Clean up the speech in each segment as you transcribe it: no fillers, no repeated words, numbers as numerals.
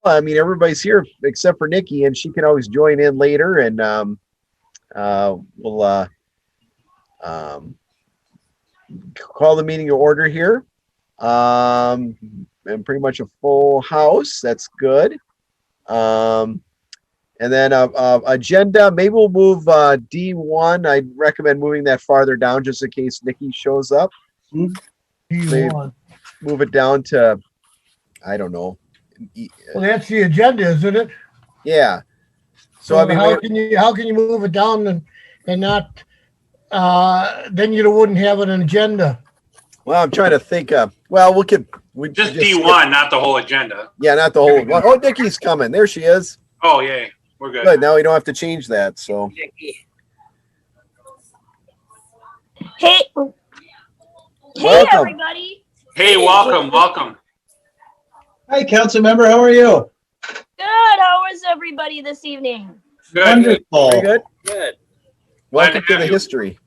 I mean, everybody's here except for Nikki, and she can always join in later, and we'll call the meeting to order here. And pretty much a full house. That's good. And then agenda, maybe we'll move D1. I'd recommend moving that farther down just in case Nikki shows up. D1. Move it down to, I don't know. Well, that's the agenda, isn't it? Yeah. So I mean, how can you move it down and not then you wouldn't have an agenda? Well, I'm trying to think. Well, we just D1, not the whole agenda. Yeah, not the whole. Oh, Nikki's coming. There she is. Oh, yay. We're good. Good. Now we don't have to change that. So. Hey, welcome. Everybody. Hey, welcome. Hi, council member. How are you? Good. How is everybody this evening? Good. Wonderful. Very good. Good. Welcome to the history.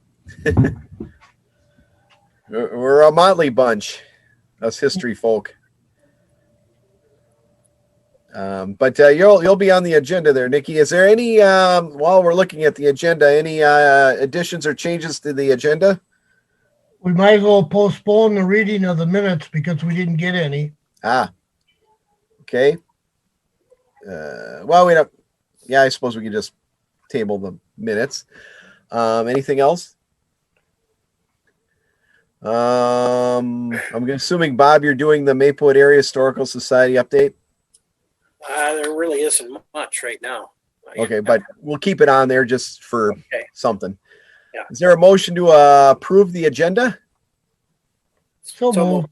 We're a motley bunch, us history folk. But you'll be on the agenda there, Nikki. Is there any while we're looking at the agenda, any additions or changes to the agenda? We might as well postpone the reading of the minutes because we didn't get any. Okay. Well, we don't. Yeah, I suppose we could just table the minutes. Anything else? I'm assuming, Bob, you're doing the Maplewood Area Historical Society update. There really isn't much right now. Okay, but we'll keep it on there just for something. Yeah. Is there a motion to approve the agenda? So moved.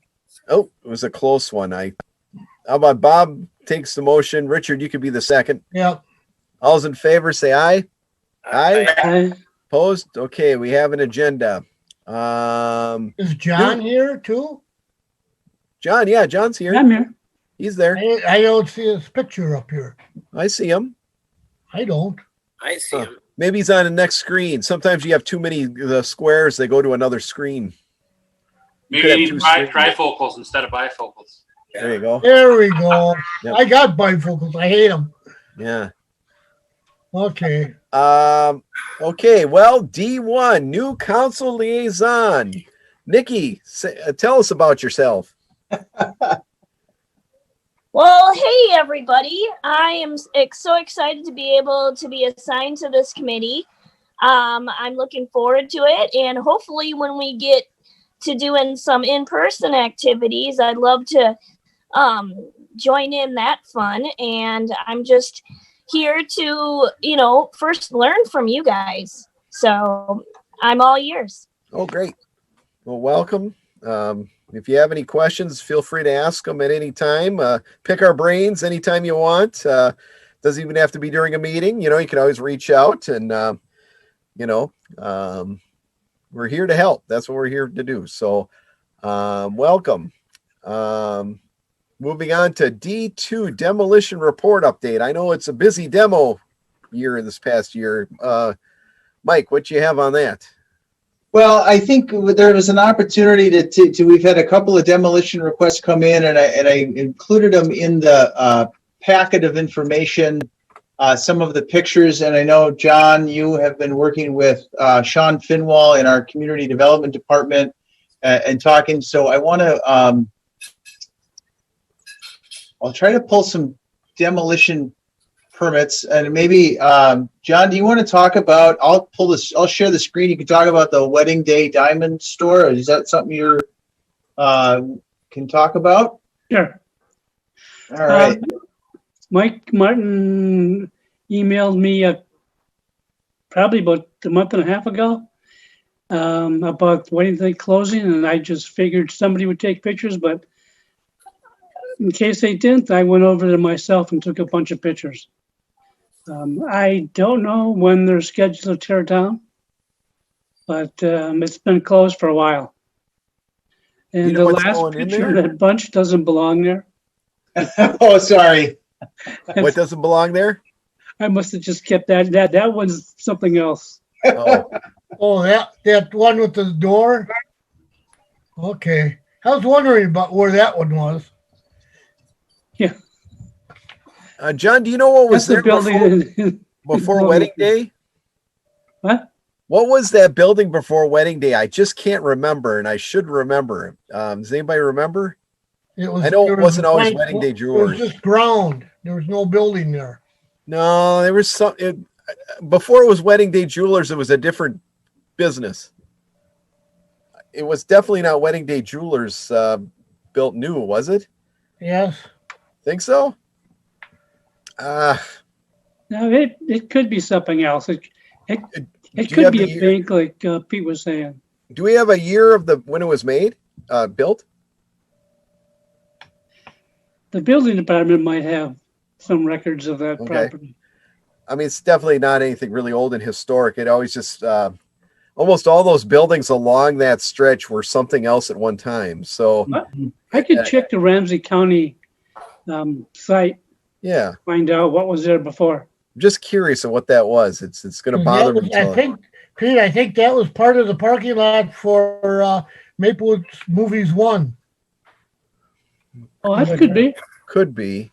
Oh, it was a close one. How about Bob takes the motion? Richard, you could be the second. Yeah. All's in favor, say aye. Aye. Opposed? Okay, we have an agenda. Is John here too? John, yeah, John's here. I'm here. He's there. I don't see his picture up here. I see him. I don't. I see him. Maybe he's on the next screen. Sometimes you have too many squares, they go to another screen. Maybe you need trifocals instead of bifocals. There you go. There we go. Yep. I got bifocals. I hate them. Yeah. Okay. Okay. Well, D1, new council liaison. Nikki, tell us about yourself. Well, hey, everybody. I am so excited to be able to be assigned to this committee. I'm looking forward to it. And hopefully when we get to doing some in-person activities, I'd love to join in that fun. And I'm just here to, first learn from you guys. So I'm all ears. Oh, great. Well, welcome. If you have any questions, feel free to ask them at any time. Pick our brains anytime you want. Doesn't even have to be during a meeting. You can always reach out and, we're here to help. That's what we're here to do. So welcome. Moving on to D2, demolition report update. I know it's a busy demo year this past year. Mike, what do you have on that? Well, I think there was an opportunity to we've had a couple of demolition requests come in, and I included them in the packet of information, some of the pictures. And I know, John, you have been working with Sean Finwall in our community development department and talking. So I want to, I'll try to pull some demolition permits, and maybe John, do you want to talk about? I'll share the screen. You can talk about the Wedding Day Diamond Store. Is that something you're can talk about? Sure. All right. Mike Martin emailed me probably about a month and a half ago about Wedding Day closing, and I just figured somebody would take pictures, but in case they didn't, I went over there myself and took a bunch of pictures. I don't know when they're scheduled to tear down, but it's been closed for a while. And the last picture, that bunch doesn't belong there. Oh, sorry. What doesn't belong there? I must have just kept that. That one's something else. Oh, that one with the door? Okay. I was wondering about where that one was. Yeah. John, do you know what was That's the there building. before Wedding Day? What? What was that building before Wedding Day? I just can't remember, and I should remember. Does anybody remember? I know it wasn't always Wedding Day Jewelers. It was just ground. There was no building there. No, there was some. Before it was Wedding Day Jewelers, it was a different business. It was definitely not Wedding Day Jewelers built new, was it? Yes. Think so? No, it could be something else. It you could have be the a year? bank, like Pete was saying. Do we have a year of when it was made, built? The building department might have some records of that Okay. property. I mean, it's definitely not anything really old and historic. It always just almost all those buildings along that stretch were something else at one time. So I could check the Ramsey County site, yeah, find out what was there before. I'm just curious of what that was. It's going to bother me. I think, Pete, I think that was part of the parking lot for Maplewood Movies 1. Oh, that could be. Could be.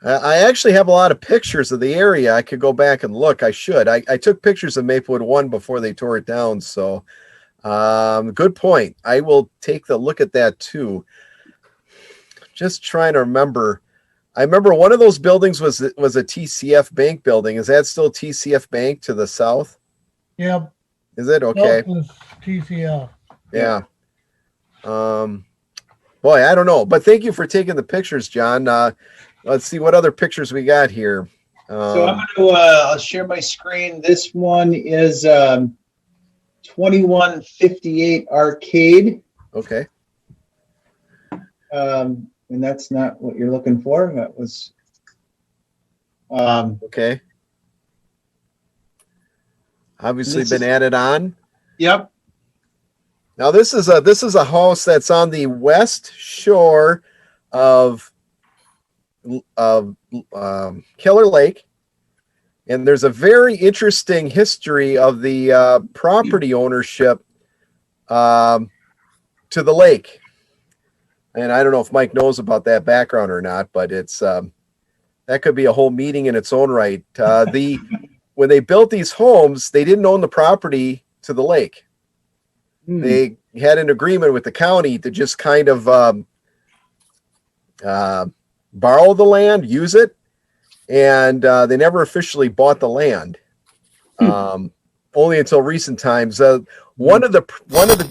I actually have a lot of pictures of the area. I could go back and look. I should. I took pictures of Maplewood 1 before they tore it down. So good point. I will take the look at that too. Just trying to remember. I remember one of those buildings was a TCF Bank building. Is that still TCF Bank to the south? Yep. Is it? Okay. That was TCL. Yeah. Boy, I don't know. But thank you for taking the pictures, John. Let's see what other pictures we got here. So I'm going to I'll share my screen. This one is 2158 Arcade. Okay. And that's not what you're looking for. That was Okay. Obviously been added on. Yep. Now this is a house that's on the west shore of Keller Lake, and there's a very interesting history of the property ownership to the lake. And I don't know if Mike knows about that background or not, but it's that could be a whole meeting in its own right. When they built these homes, they didn't own the property to the lake. They had an agreement with the county to just kind of borrow the land, use it, and they never officially bought the land. Only until recent times. One of the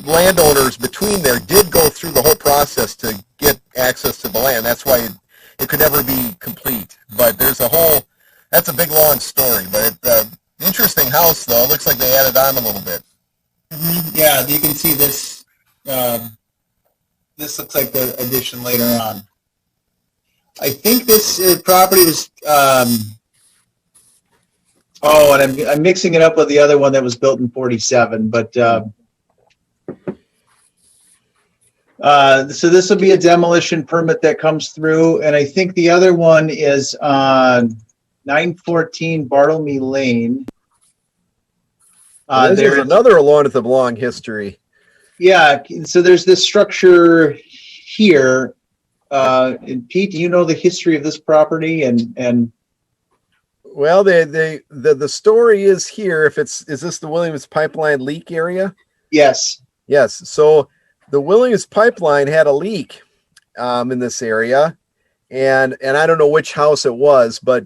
landowners between there did go through the whole process to get access to the land. That's why it could never be complete. But that's a big long story. But interesting house though. It looks like they added on a little bit. Yeah, you can see this. This looks like the addition later on. I think this property was. And I'm mixing it up with the other one that was built in 47. But so this will be a demolition permit that comes through, and I think the other one is on 914 Bartlemy Lane. There's another one with a long history. Yeah, so there's this structure here. And Pete, do you know the history of this property? And well, the story is here. Is this the Williams Pipeline leak area? Yes. Yes. So the Williams Pipeline had a leak in this area, and I don't know which house it was, but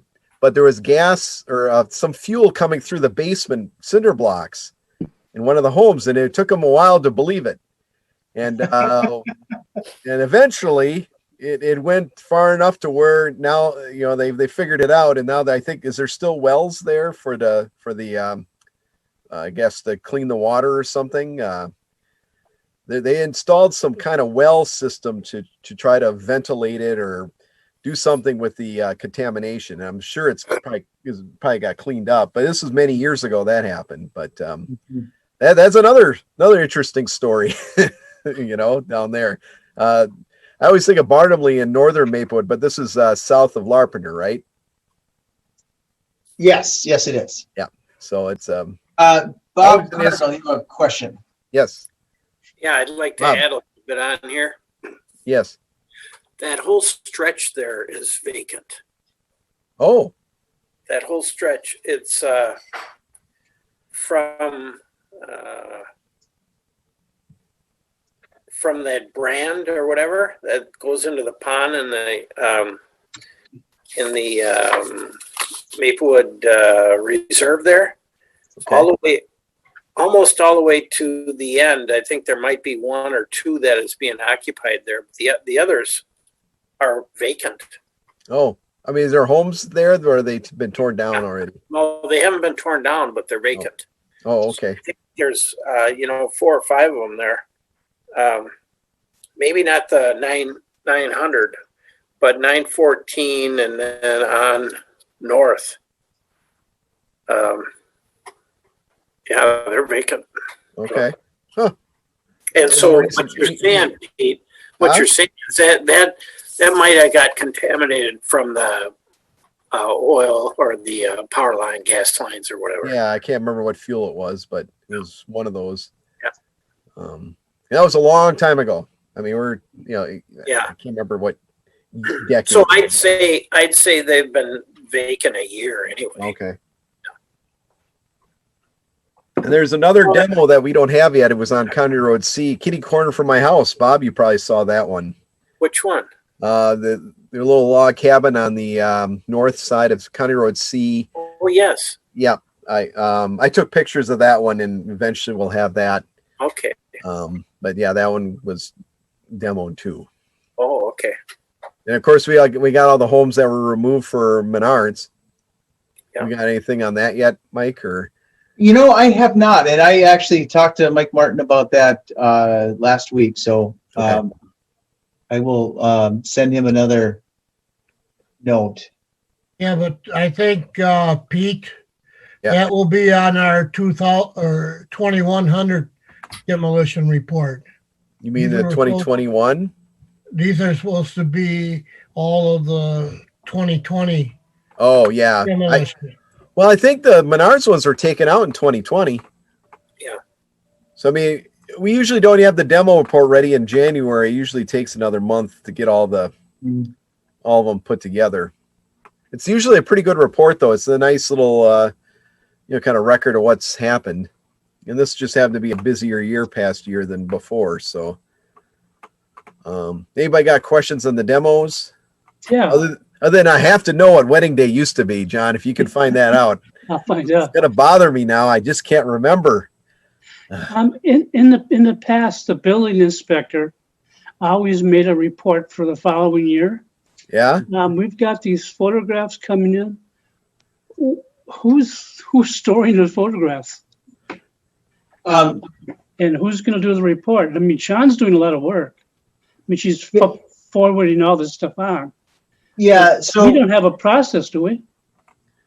there was gas or some fuel coming through the basement cinder blocks in one of the homes, and it took them a while to believe it, and and eventually it went far enough to where now they figured it out, and now I think is there still wells there for the I guess to clean the water or something. They installed some kind of well system to try to ventilate it or do something with the contamination. I'm sure it's probably got cleaned up, but this was many years ago that happened. But that's another interesting story, down there. I always think of Bartlemy in northern Maplewood, but this is south of Larpenteur, right? Yes, it is. Yeah. So it's Bob, you have a question. Yes. Yeah, I'd like to Bob. add a little bit on here. Yes. That whole stretch there is vacant. Oh, That whole stretch, it's from that brand or whatever that goes into the pond in the Maplewood Reserve there, okay. all the way, almost all the way to the end. I think there might be one or two that is being occupied there. The others are vacant. Oh, I mean, is there homes there or are they been torn down already? Well, they haven't been torn down, but they're vacant. Oh, okay. I think there's 4 or 5 of them there. Maybe not the 900, but 914 and then on north. Yeah, they're vacant. Okay. And so what you're saying, Pete, you're saying is that might have got contaminated from the oil or the power line, gas lines or whatever. Yeah, I can't remember what fuel it was, but it was one of those. Yeah. That was a long time ago. I mean, Yeah. I can't remember what decade. So I'd say they've been vacant a year anyway. Okay. And there's another demo that we don't have yet. It was on County Road C, kitty corner from my house. Bob, you probably saw that one. Which one? The little log cabin on the north side of County Road C. Oh, yes. Yeah, I took pictures of that one, and eventually we'll have that. Okay. But yeah, that one was demoed too. Oh, okay. And of course, we got all the homes that were removed for Menards. Yeah. We got anything on that yet, Mike? Or I have not, and I actually talked to Mike Martin about that last week. So Okay. I will send him another note. Yeah, but I think, Pete, Yeah. that will be on our 2000 or 2100 demolition report. you mean These the are 2021? These are supposed to be all of the 2020 Oh yeah. demolition. Well, I think the Menards ones were taken out in 2020. Yeah. So I mean, we usually don't have the demo report ready in January. It usually takes another month to get all of them put together. It's usually a pretty good report, though. It's a nice little, kind of record of what's happened. And this just happened to be a busier past year than before. So, anybody got questions on the demos? Yeah, Other than I have to know what wedding day used to be, John. If you can find that out, I'll find out. it's gonna bother me now. I just can't remember. In the past, the building inspector always made a report for the following year. Yeah. We've got these photographs coming in. Who's storing the photographs? And who's going to do the report? I mean, Sean's doing a lot of work. I mean, she's forwarding all this stuff on. Yeah. So We don't have a process, do we?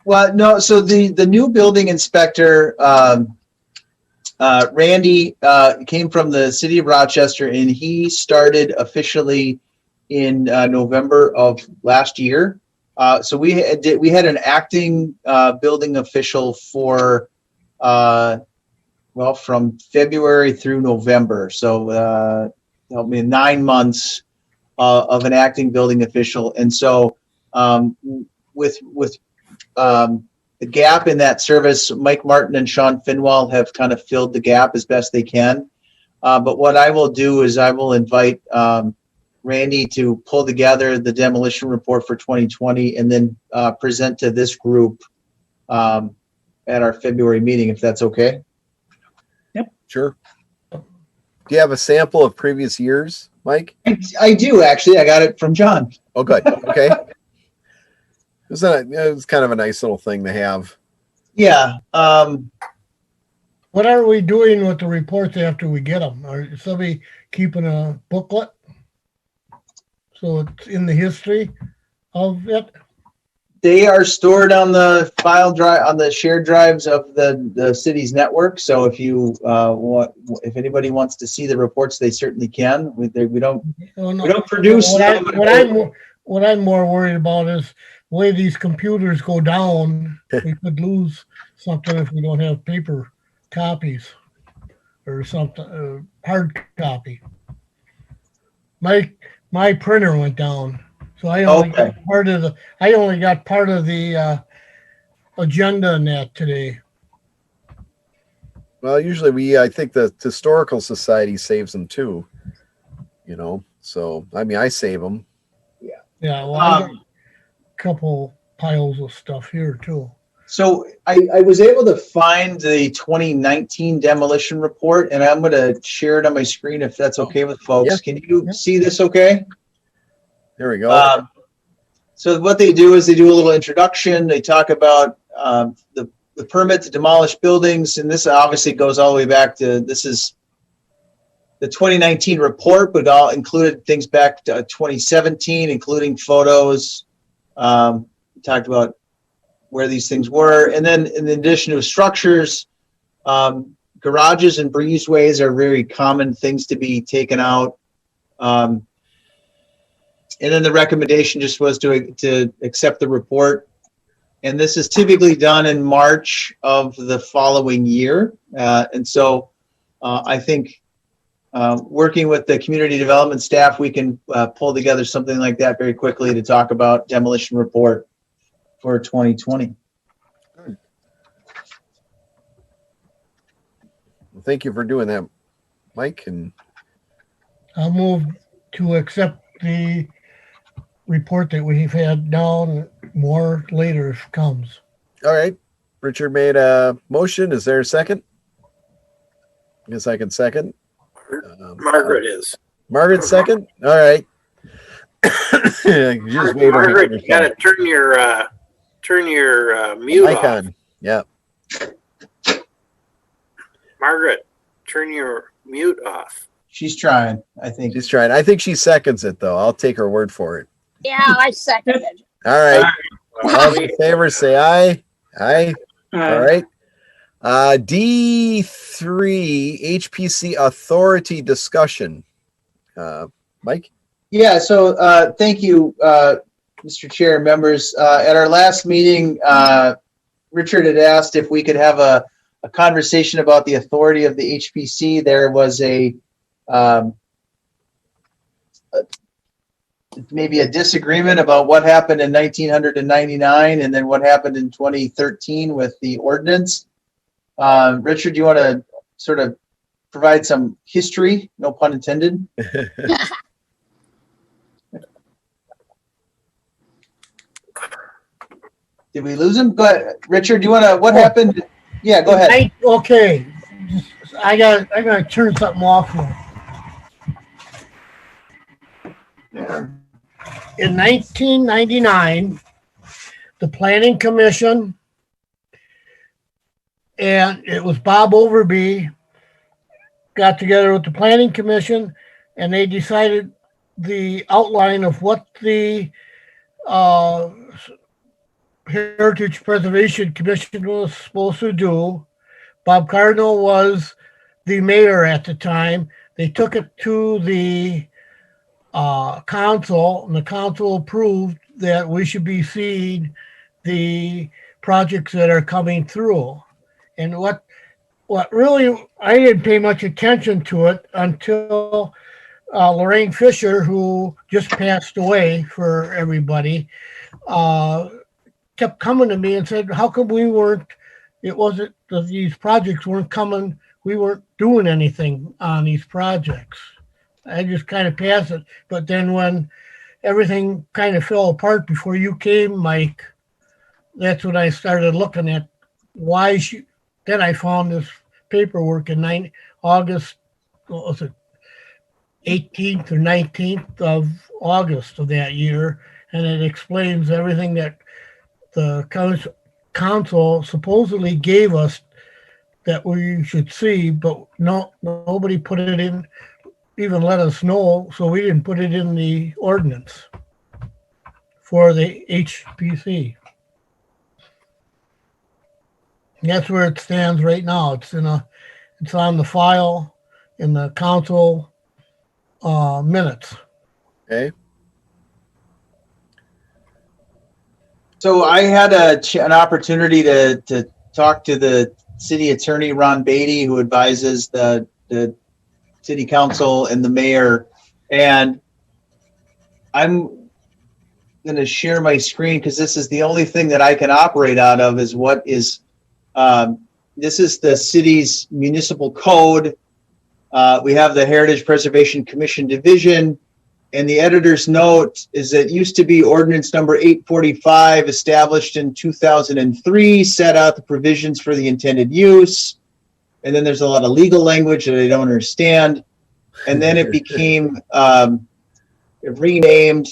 Well, no. So the new building inspector, Randy, came from the city of Rochester, and he started officially in November of last year. So we had an acting building official for from February through November. So 9 months of an acting building official, and so with the gap in that service, Mike Martin and Sean Finwell have kind of filled the gap as best they can. But what I will do is I will invite Randy to pull together the demolition report for 2020 and then present to this group at our February meeting, if that's okay. Yep. Sure. Do you have a sample of previous years, Mike? I do, actually. I got it from John. Oh, good. Okay. It was kind of a nice little thing to have. Yeah. What are we doing with the reports after we get them? Are somebody keeping a booklet? So it's in the history of it? They are stored on the file drive, on the shared drives of the city's network. So if you if anybody wants to see the reports, they certainly can. We don't produce them. What I'm more worried about is the way these computers go down. We could lose something if we don't have paper copies or something, hard copy. My My printer went down, so I only Okay. got part of the. I only got part of the agenda in that today. Well, usually I think the Historical Society saves them too. You know, so I mean, I save them. Yeah, well, I got a couple piles of stuff here too. So I was able to find the 2019 demolition report, and I'm going to share it on my screen if that's okay with folks. Yeah. Can you Yeah. see this okay? There we go. So what they do is they do a little introduction. They talk about the permit to demolish buildings, and this obviously goes all the way back to, this is the 2019 report, but all included things back to 2017, including photos. Talked about where these things were. And then in addition to structures, garages and breezeways are very common things to be taken out. And then the recommendation just was to accept the report. And this is typically done in March of the following year. And so I think working with the community development staff, we can pull together something like that very quickly to talk about demolition report for 2020. Well, thank you for doing that, Mike. And I'll move to accept the report that we've had down. More later if it comes. all right, Richard made a motion. Is there a second? Guess I can second. Margaret is. Margaret second. All right. You just wave her Margaret, hand. you got to turn your mute Mic off. on. Yeah. Margaret, turn your mute off. She's trying, I think. She's trying. I think she seconds it though. I'll take her word for it. Yeah, I second it. All right. All those in favor say aye. Aye. All right. D3 HPC authority discussion. Mike? Yeah, so thank you, Mr. Chair and members. At our last meeting, Richard had asked if we could have a conversation about the authority of the HPC. There was maybe a disagreement about what happened in 1999 and then what happened in 2013 with the ordinance. Richard, do you want to sort of provide some history? No pun intended. Did we lose him? Go ahead. Richard, do you want to, what happened? Yeah, go ahead. Okay, I gotta turn something off here. In 1999, the Planning Commission, and it was Bob Overby, got together with the Planning Commission, and they decided the outline of what the Heritage Preservation Commission was supposed to do. Bob Cardinal was the mayor at the time. They took it to the council, and the council approved that we should be seeing the projects that are coming through. And what really, I didn't pay much attention to it until Lorraine Fisher, who just passed away for everybody, kept coming to me and said, how come we weren't, it wasn't, these projects weren't coming, we weren't doing anything on these projects. I just kind of passed it. But then when everything kind of fell apart before you came, Mike, that's when I started looking at why then I found this paperwork in August, what was it, 18th or 19th of August of that year. And it explains everything that the council supposedly gave us that we should see, but nobody put it in, even let us know, so we didn't put it in the ordinance for the HPC. And that's where it stands right now. It's on the file in the council minutes. Okay. So I had an opportunity to talk to the city attorney, Ron Beatty, who advises the city council and the mayor. And I'm going to share my screen because this is the only thing that I can operate out of is what is, this is the city's municipal code. We have the Heritage Preservation Commission division, and the editor's note is that it used to be ordinance number 845, established in 2003, set out the provisions for the intended use. And then there's a lot of legal language that I don't understand. And then it became renamed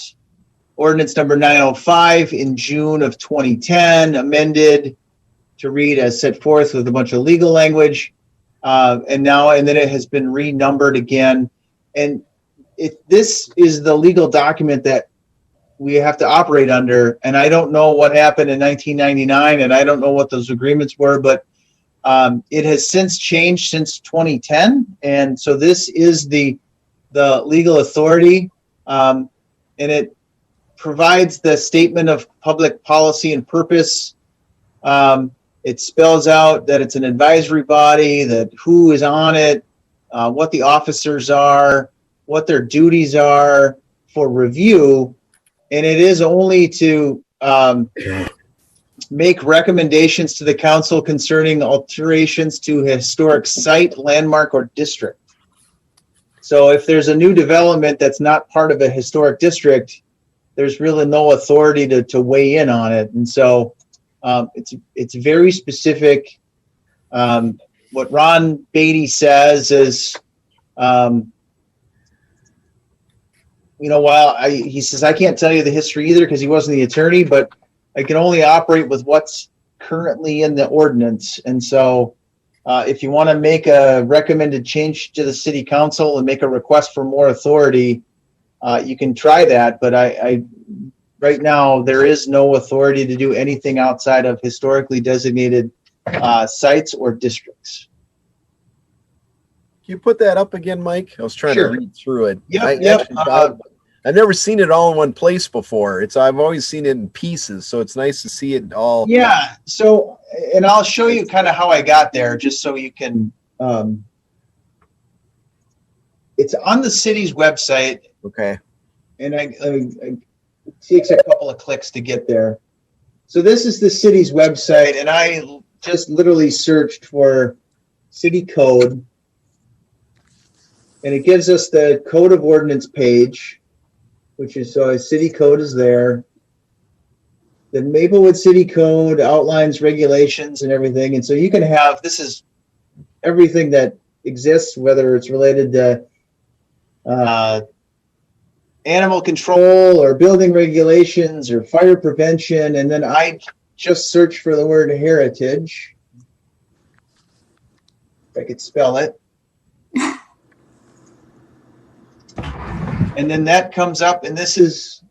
ordinance number 905 in June of 2010, amended to read as set forth with a bunch of legal language. And then it has been renumbered again. And this is the legal document that we have to operate under. And I don't know what happened in 1999, and I don't know what those agreements were, but it has since changed since 2010. And so this is the legal authority, and it provides the statement of public policy and purpose. It spells out that it's an advisory body, that who is on it, what the officers are, what their duties are for review. And it is only to make recommendations to the council concerning alterations to a historic site, landmark, or district. So if there's a new development that's not part of a historic district, there's really no authority to weigh in on it. And so it's very specific. What Ron Beatty says is, he says, I can't tell you the history either because he wasn't the attorney, but I can only operate with what's currently in the ordinance. And so if you want to make a recommended change to the city council and make a request for more authority, you can try that. But I right now, there is no authority to do anything outside of historically designated sites or districts. Can you put that up again, Mike? I was trying Sure. to read through it. Yep. I've never seen it all in one place before. I've always seen it in pieces, so it's nice to see it all. Yeah. So, and I'll show you kind of how I got there, just so you can. It's on the city's website. Okay. And it takes a couple of clicks to get there. So this is the city's website, and I just literally searched for city code, and it gives us the code of ordinance page, which is, so city code is there. The Maplewood City Code outlines regulations and everything. And so you can have, this is everything that exists, whether it's related to animal control or building regulations or fire prevention. And then I just searched for the word heritage, if I could spell it. And then that comes up, and this is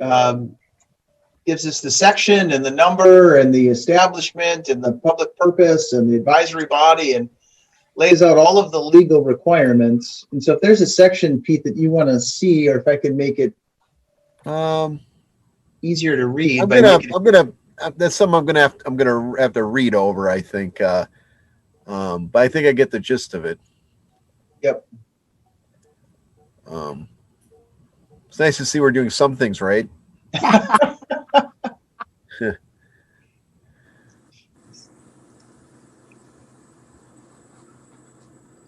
gives us the section and the number and the establishment and the public purpose and the advisory body, and lays out all of the legal requirements. And so if there's a section, Pete, that you want to see, or if I could make it easier to read. That's something I'm gonna have to read over, I think. But I think I get the gist of it. Yep. It's nice to see we're doing some things right.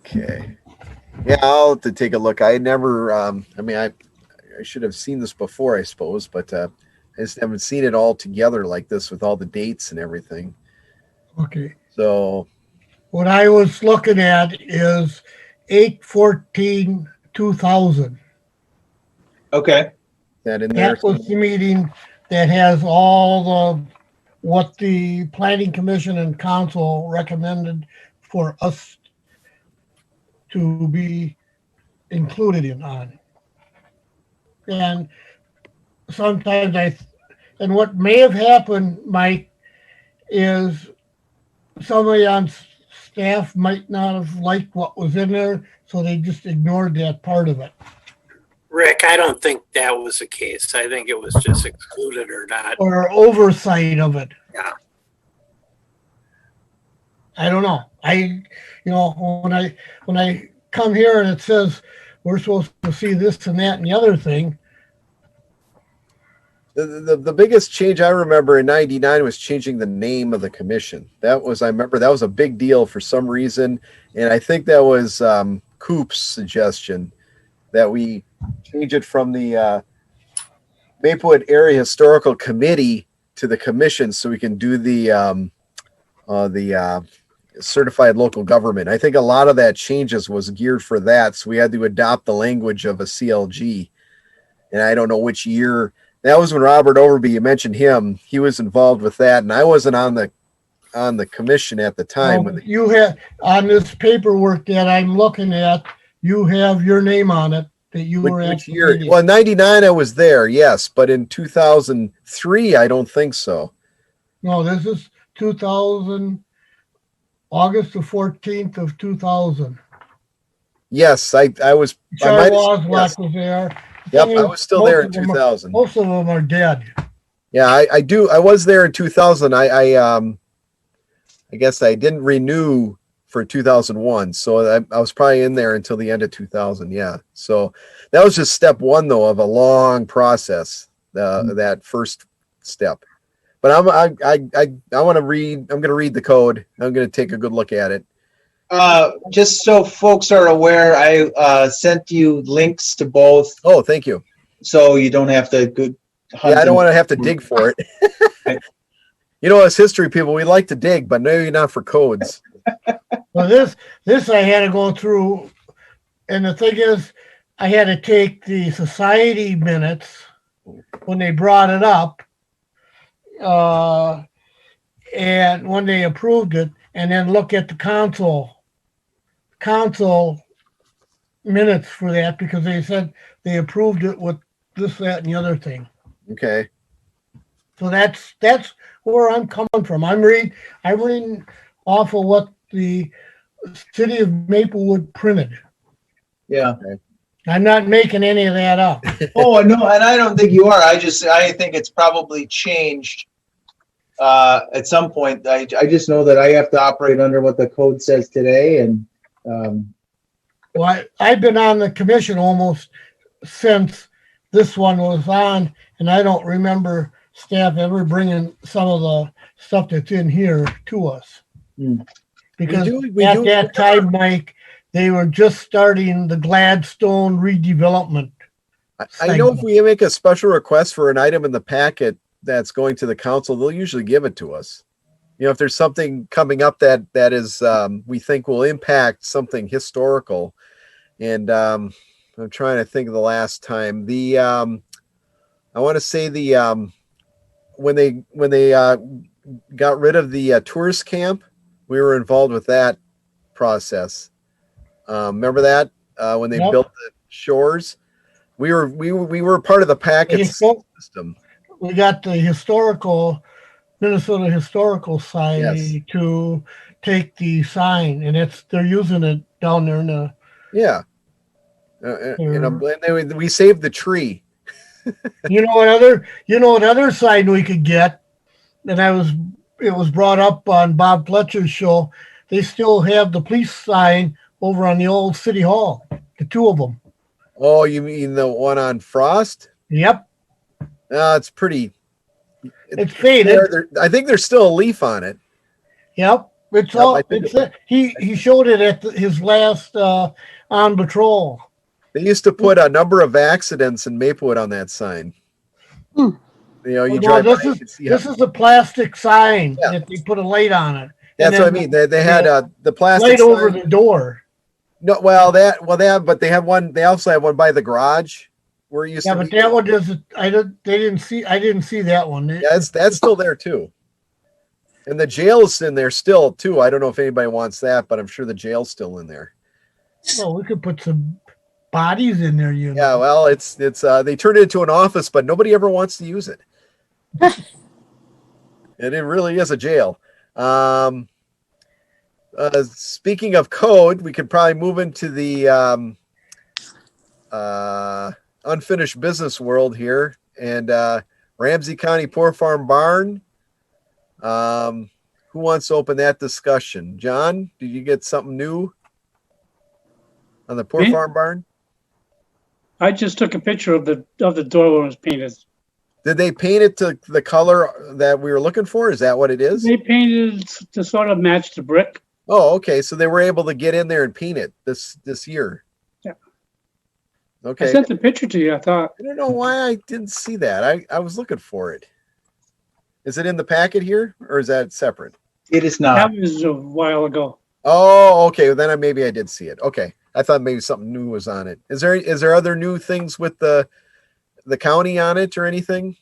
Okay. Yeah, I'll have to take a look. I never, I should have seen this before, I suppose, but I just haven't seen it all together like this with all the dates and everything. Okay. So What I was looking at is 8/14/2000. Okay. that in there. That was the meeting that has all what the planning commission and council recommended for us to be included on. And sometimes and what may have happened, Mike, is somebody on staff might not have liked what was in there, so they just ignored that part of it. Rick, I don't think that was the case. I think it was just excluded or not. Or oversight of it. Yeah. I don't know. When I come here and it says we're supposed to see this and that and the other thing. The biggest change I remember in '99 was changing the name of the commission. I remember that was a big deal for some reason, and I think that was Coop's suggestion that we change it from the Maplewood Area Historical Committee to the commission, so we can do the certified local government. I think a lot of that changes was geared for that, so we had to adopt the language of a CLG, and I don't know which year. That was when Robert Overby, you mentioned him. He was involved with that, and I wasn't on the commission at the time. You have on this paperwork that I'm looking at, you have your name on it that you were at. Which year? Well, in '99 I was there, yes, but in 2003 I don't think so. No, this is 2000, August the 14th of 2000. Yes, I was. Charlie was there. Yep, I was still there in 2000. Most of them are dead. Yeah, I do. I was there in 2000. I guess I didn't renew for 2001, so I was probably in there until the end of 2000. Yeah, so that was just step one though of a long process. That first step. But I want to read. I'm going to read the code. I'm going to take a good look at it. Just so folks are aware, I sent you links to both. Oh, thank you. So you don't have to go hunt. Yeah, I don't want to have to dig for it. You know, as history people, we like to dig, but maybe not for codes. Well, this I had to go through, and the thing is, I had to take the society minutes when they brought it up, and when they approved it, and then look at the council minutes for that, because they said they approved it with this, that, and the other thing. Okay. So that's where I'm coming from. I'm reading off of what the city of Maplewood printed. Yeah. Okay. I'm not making any of that up. Oh, no, and I don't think you are. I think it's probably changed at some point. I just know that I have to operate under what the code says today, and well, I've been on the commission almost since this one was on, and I don't remember staff ever bringing some of the stuff that's in here to us. Because at that time, Mike, they were just starting the Gladstone redevelopment. I know if we make a special request for an item in the packet that's going to the council, they'll usually give it to us. You know, if there's something coming up that is we think will impact something historical, and I'm trying to think of the last time. I want to say when they got rid of the tourist camp, we were involved with that process. Remember that when they built the shores, we were part of the packet system. We got the Minnesota Historical Society to take the sign, and they're using it down there in the. Yeah. We saved the tree. You know what other sign we could get, and it was brought up on Bob Fletcher's show. They still have the police sign over on the old city hall, the two of them. Oh, you mean the one on Frost? Yep. It's pretty. It's faded. I think there's still a leaf on it. Yep. He showed it at his last on patrol. They used to put a number of accidents in Maplewood on that sign. You know, you drive by, you can see this is a plastic sign that they put a light on it. That's what I mean. They had the plastic light sign over the door. No, but they have one. They also have one by the garage where it used to be. But that one doesn't. I didn't see that one. Yeah, that's still there too. And the jail's in there still too. I don't know if anybody wants that, but I'm sure the jail's still in there. Well, we could put some bodies in there, you know. Yeah, well, it's they turned it into an office, but nobody ever wants to use it. And it really is a jail. Speaking of code, we could probably move into the unfinished business world here. And Ramsey County Poor Farm Barn. Who wants to open that discussion? John, did you get something new on the Poor Farm Barn? I just took a picture of the door when it was painted. Did they paint it to the color that we were looking for? Is that what it is? They painted to sort of match the brick. Oh, okay. So they were able to get in there and paint it this year. Yeah. Okay. I sent the picture to you, I thought. I don't know why I didn't see that. I was looking for it. Is it in the packet here, or is that separate? It is not. That was a while ago. Oh, okay. Well, then maybe I did see it. Okay. I thought maybe something new was on it. Is there other new things with the county on it or anything,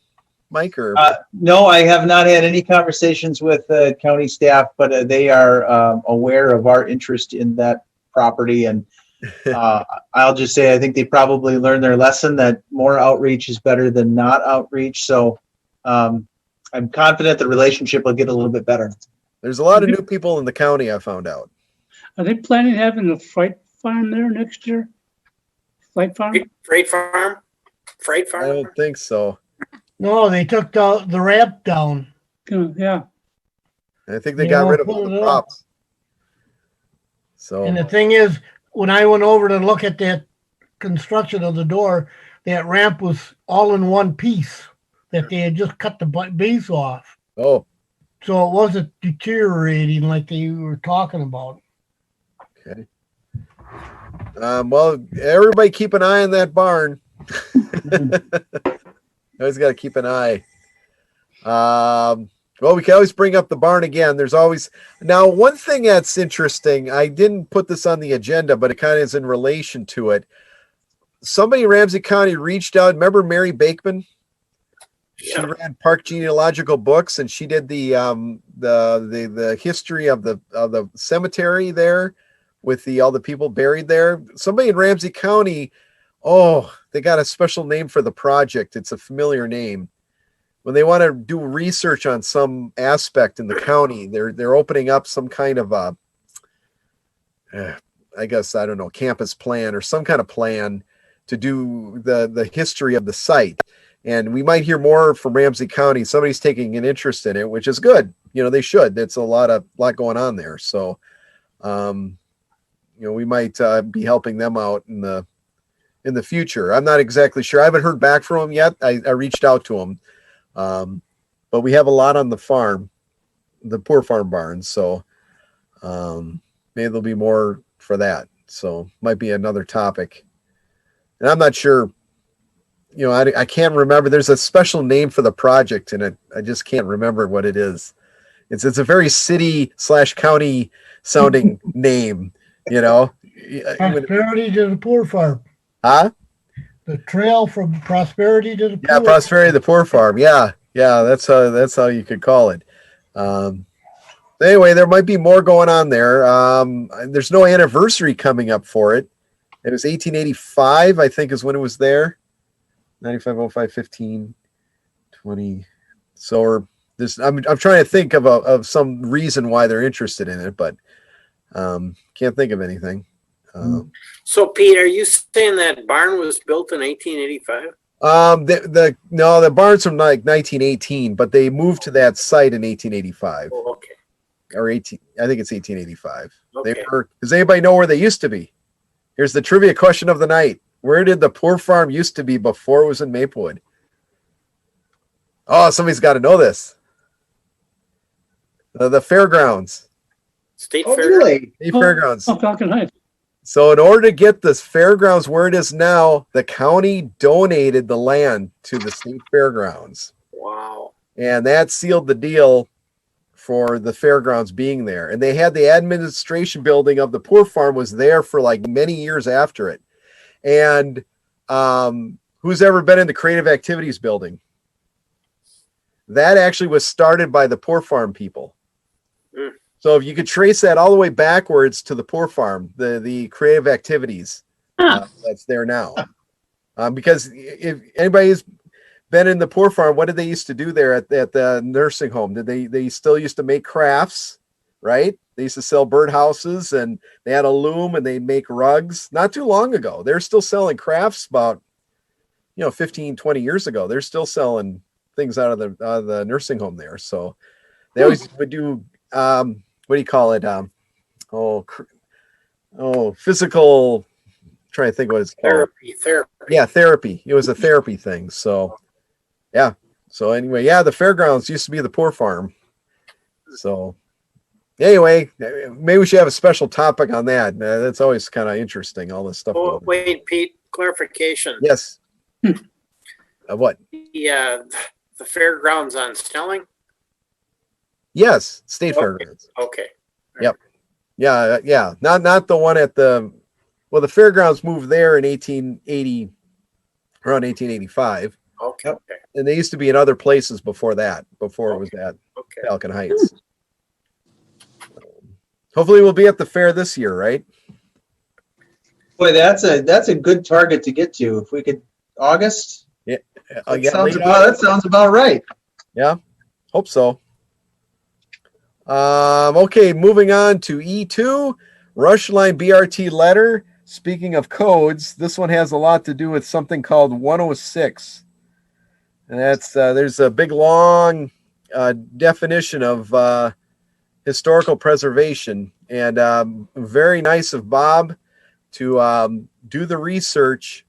Mike? Or No, I have not had any conversations with county staff, but they are aware of our interest in that property. And I'll just say, I think they probably learned their lesson that more outreach is better than not outreach. So I'm confident the relationship will get a little bit better. there's a lot of new people in the county, I found out. Are they planning on having a freight farm there next year? Freight farm? Freight farm? Freight I farm? don't think so. No, they took the ramp down. Yeah. I think they They got won't rid of put all it the up. props. So And the thing is, when I went over to look at that construction of the door, that ramp was all in one piece, that they had just cut the base off. oh, So it wasn't deteriorating like they were talking about. okay. Well, everybody keep an eye on that barn. Always got to keep an eye. Well, we can always bring up the barn again. There's always now one thing that's interesting. I didn't put this on the agenda, but it kind of is in relation to it. Somebody in Ramsey County reached out. Remember Mary Bakeman? She Yeah. ran Park Genealogical Books, and she did the history of the cemetery there with all the people buried there. Somebody in Ramsey County, they got a special name for the project. It's a familiar name. When they want to do research on some aspect in the county, they're opening up some kind of I guess, I don't know, campus plan or some kind of plan to do the history of the site. And we might hear more from Ramsey County. Somebody's taking an interest in it, which is good. They should. It's a lot going on there. So, we might be helping them out in the future. I'm not exactly sure. I haven't heard back from them yet. I reached out to them. But we have a lot on the farm, the Poor Farm barns. So maybe there'll be more for that. So might be another topic. And I'm not sure, I can't remember. There's a special name for the project, and I just can't remember what it is. It's a very city/county sounding name, Prosperity to the Poor Farm. Huh? The trail from Prosperity to the Yeah, Poor. Prosperity the Poor Farm. Yeah, that's how you could call it. Anyway, there might be more going on there. There's no anniversary coming up for it. It was 1885, I think, is when it was there. 95, 05, 15, 20. So I'm trying to think of some reason why they're interested in it, but can't think of anything. So, Pete, are you saying that barn was built in 1885? The barn's from like 1918, but they moved to that site in 1885 Oh, okay. or 18. I think it's 1885. Okay. Does anybody know where they used to be? Here's the trivia question of the night. Where did the Poor Farm used to be before it was in Maplewood? Oh, somebody's got to know this. The fairgrounds. State Oh, Fair? really? State fairgrounds. Oh, Falcon Heights. So in order to get this fairgrounds where it is now, the county donated the land to the state fairgrounds. Wow. And that sealed the deal for the fairgrounds being there. And they had the administration building of the Poor Farm was there for like many years after it. And who's ever been in the creative activities building? That actually was started by the Poor Farm people. Mm. So if you could trace that all the way backwards to the Poor Farm, the creative activities, that's there now. Because if anybody's been in the Poor Farm, what did they used to do there at the nursing home? Did they still used to make crafts, right? They used to sell birdhouses, and they had a loom, and they make rugs. Not too long ago, they're still selling crafts. About 15, 20 years ago, they're still selling things out of the nursing home there. So they always would do what do you call it? Physical trying to think what it's called. Therapy. Yeah, therapy. It was a therapy thing. So, yeah. So anyway, yeah, the fairgrounds used to be the poor farm. So anyway, maybe we should have a special topic on that. That's always kind of interesting, all this stuff. Oh, wait, Pete, clarification. Yes. What? Yeah, the fairgrounds on Snelling? Yes, state Okay. fairgrounds. Okay. Yep. Yeah. Not the one at the, well, the fairgrounds moved there in 1880, around 1885. Okay. And they used to be in other places before that, before it was at Okay. Falcon Heights. Hopefully we'll be at the fair this year, right? Boy, that's a good target to get to. If we could, August? That sounds about right. Yeah, hope so. Okay, moving on to E2, Rush Line BRT letter. Speaking of codes, this one has a lot to do with something called 106. And that's there's a big long definition of historical preservation, and very nice of Bob to do the research,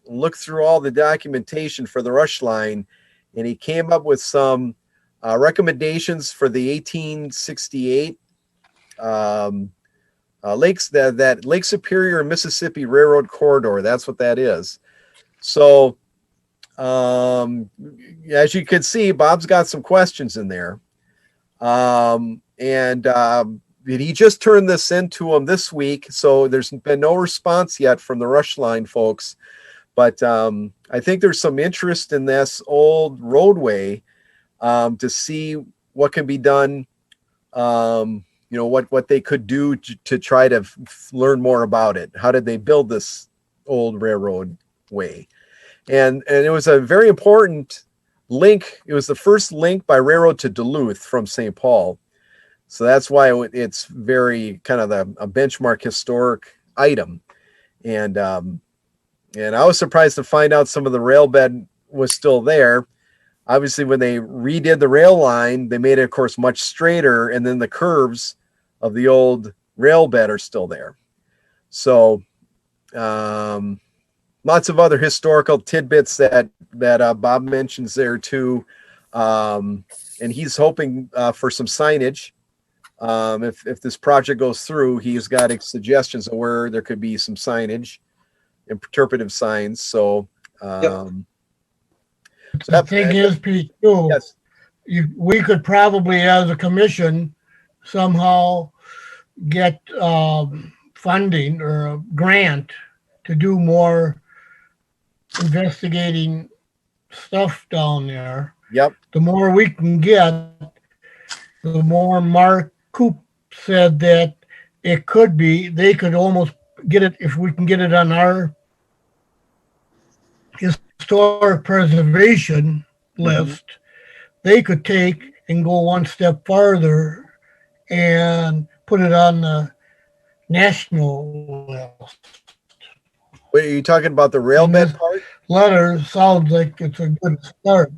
look through all the documentation for the Rush Line, and he came up with some recommendations for the 1868 that Lake Superior Mississippi Railroad corridor. That's what that is. So as you can see, Bob's got some questions in there. And he just turned this into him this week, so there's been no response yet from the Rush Line folks. But I think there's some interest in this old roadway to see what can be done, what they could do to try to learn more about it. How did they build this old railroad way? And it was a very important link. It was the first link by railroad to Duluth from St. Paul. So that's why it's very kind of a benchmark historic item. And I was surprised to find out some of the rail bed was still there. Obviously, when they redid the rail line, they made it, of course, much straighter. And then the curves of the old rail bed are still there. So, lots of other historical tidbits that Bob mentions there too, and he's hoping for some signage. If this project goes through, he's got suggestions of where there could be some signage, interpretive signs. So, the thing is, Pete, too, yes, we could probably, as a commission, somehow get funding or a grant to do more investigating stuff down there. Yep. The more we can get, the more Mark Coop said that it could be, they could almost get it, if we can get it on our historic preservation list, they could take and go one step farther and put it on the national list. Wait, are you talking about the rail bed part? Letter sounds like it's a good start.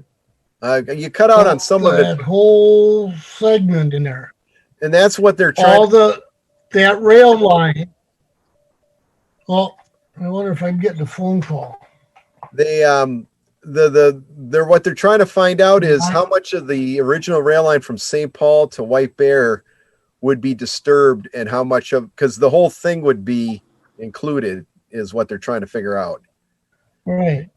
You cut out on some of it. That whole segment in there. And that's what they're trying that rail line. Well, I wonder if I'm getting a phone call. They're what they're trying to find out is how much of the original rail line from St. Paul to White Bear would be disturbed, and how much of, because the whole thing would be included, is what they're trying to figure out. Right.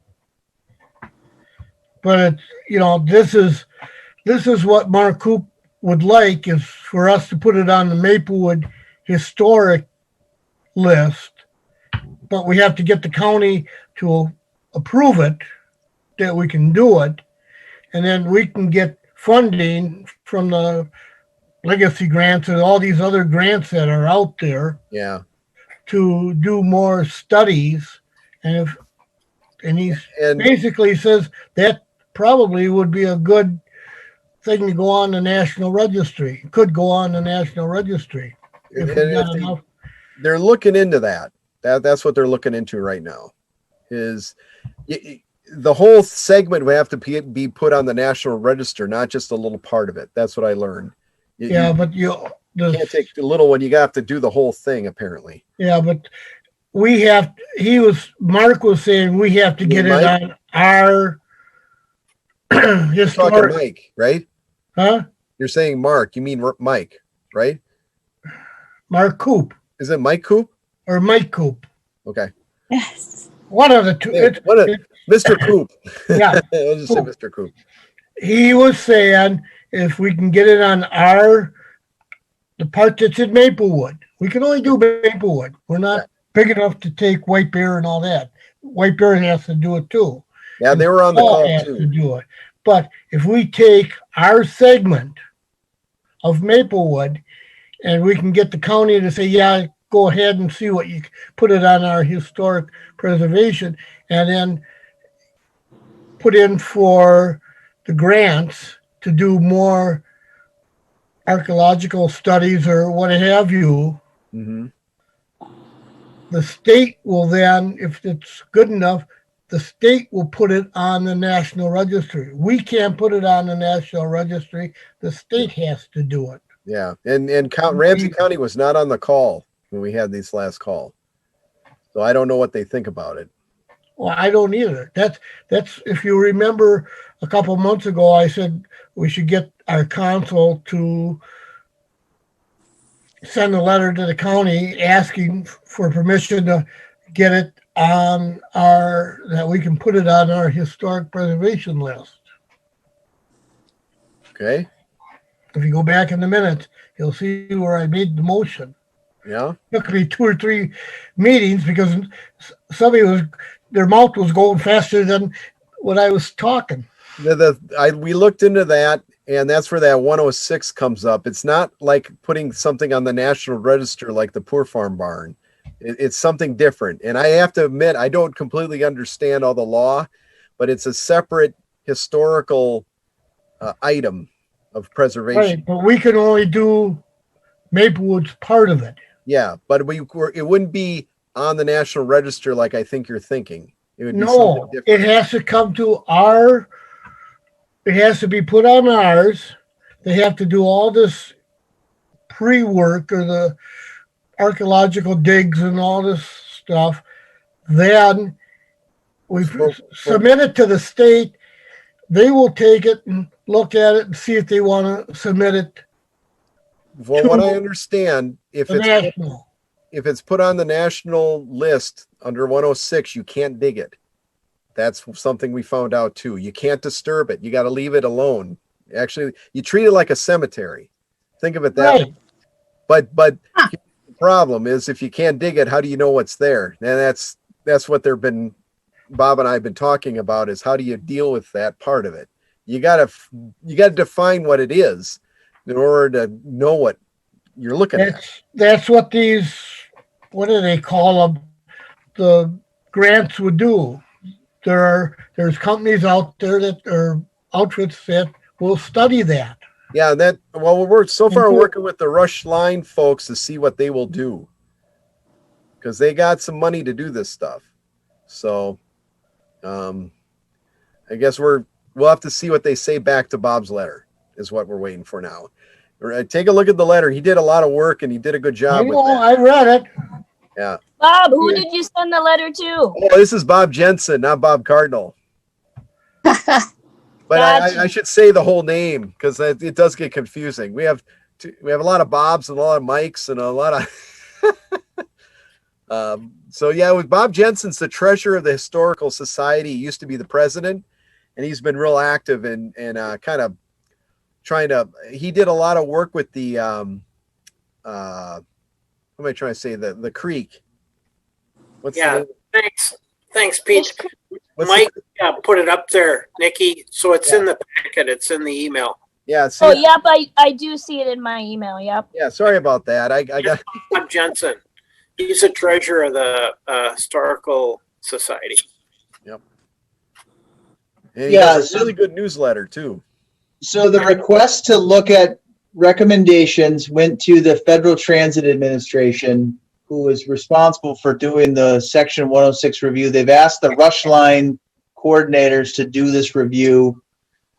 But this is what Mark Coop would like, is for us to put it on the Maplewood historic list, but we have to get the county to approve it, that we can do it, and then we can get funding from the legacy grants and all these other grants that are out there. Yeah. To do more studies, and he basically says that probably would be a good thing to go on the National Registry. Could go on the National Registry. They're looking into that. That's what they're looking into right now. Is the whole segment would have to be put on the National Register, not just a little part of it. That's what I learned. But you can't take the little one. You have to do the whole thing, apparently. Yeah, but Mark was saying we have to get it on our You're talking historic, Mike, right? huh? You're saying Mark. You mean Mike, right? Mark Coop Is it Mike Coop? or Mike Coop. Okay. Yes. One of the two. Mr. Coop. Yeah. I'll just say Mr. Coop. He was saying if we can get it on the part that's in Maplewood. We can only do Maplewood. We're not big enough to take White Bear and all that. White Bear has to do it too. Yeah, they were on the call has to too. do it. But if we take our segment of Maplewood and we can get the county to say, yeah, go ahead and see what you put it on our historic preservation, and then put in for the grants to do more archaeological studies or what have you. Mm-hmm. The state will then, if it's good enough, the state will put it on the National Registry. We can't put it on the National Registry. The state has to do it. Yeah, and Ramsey County was not on the call when we had this last call, so I don't know what they think about it. Well, I don't either. That's if you remember a couple of months ago, I said we should get our council to send a letter to the county asking for permission to get it on that we can put it on our historic preservation list. Okay. If you go back in the minutes, you'll see where I made the motion. Yeah. It took me 2 or 3 meetings because their mouth was going faster than what I was talking. We looked into that, and that's where that 106 comes up. It's not like putting something on the National Register like the Poor Farm Barn. It's something different. And I have to admit, I don't completely understand all the law, but it's a separate historical item of preservation. Right, but we can only do Maplewood's part of it. Yeah, but it wouldn't be on the National Register like I think you're thinking. It would be No, something different. it has to come to it has to be put on ours. They have to do all this pre-work or the archaeological digs and all this stuff. Then we submit it to the state. They will take it and look at it and see if they want to submit it. Well, what I understand, if national. If it's put on the national list under 106, you can't dig it. That's something we found out too. You can't disturb it. You got to leave it alone. Actually, you treat it like a cemetery. Think of it that way. But the problem is, if you can't dig it, how do you know what's there? And that's what Bob and I have been talking about, is how do you deal with that part of it? You got to define what it is in order to know what you're looking at. That's what what do they call them? The grants would do. There's companies out there or outfits that will study that. Yeah, we're so far working with the Rush Line folks to see what they will do, because they got some money to do this stuff. So, I guess we'll have to see what they say back to Bob's letter, is what we're waiting for now. Take a look at the letter. He did a lot of work and he did a good job with that. I read it. Yeah. Bob, who did you send the letter to? Oh, this is Bob Jensen, not Bob Cardinal. But Gotcha. I should say the whole name, because it does get confusing. We have a lot of Bobs and a lot of Mikes and a lot of. So yeah, with Bob Jensen's the treasurer of the Historical Society. He used to be the president, and he's been real active in kind of trying to. He did a lot of work with the. What am I trying to say? The creek. Thanks, Pete. Mike put it up there, Nikki. So it's in the packet. It's in the email. Yeah. Oh, yep. I do see it in my email. Yep. Yeah. Sorry about that. I got Bob Jensen. He's the treasurer of the Historical Society. Yep. And he has a really good newsletter too. So the request to look at recommendations went to the Federal Transit Administration, who is responsible for doing the Section 106 review. They've asked the Rush Line coordinators to do this review.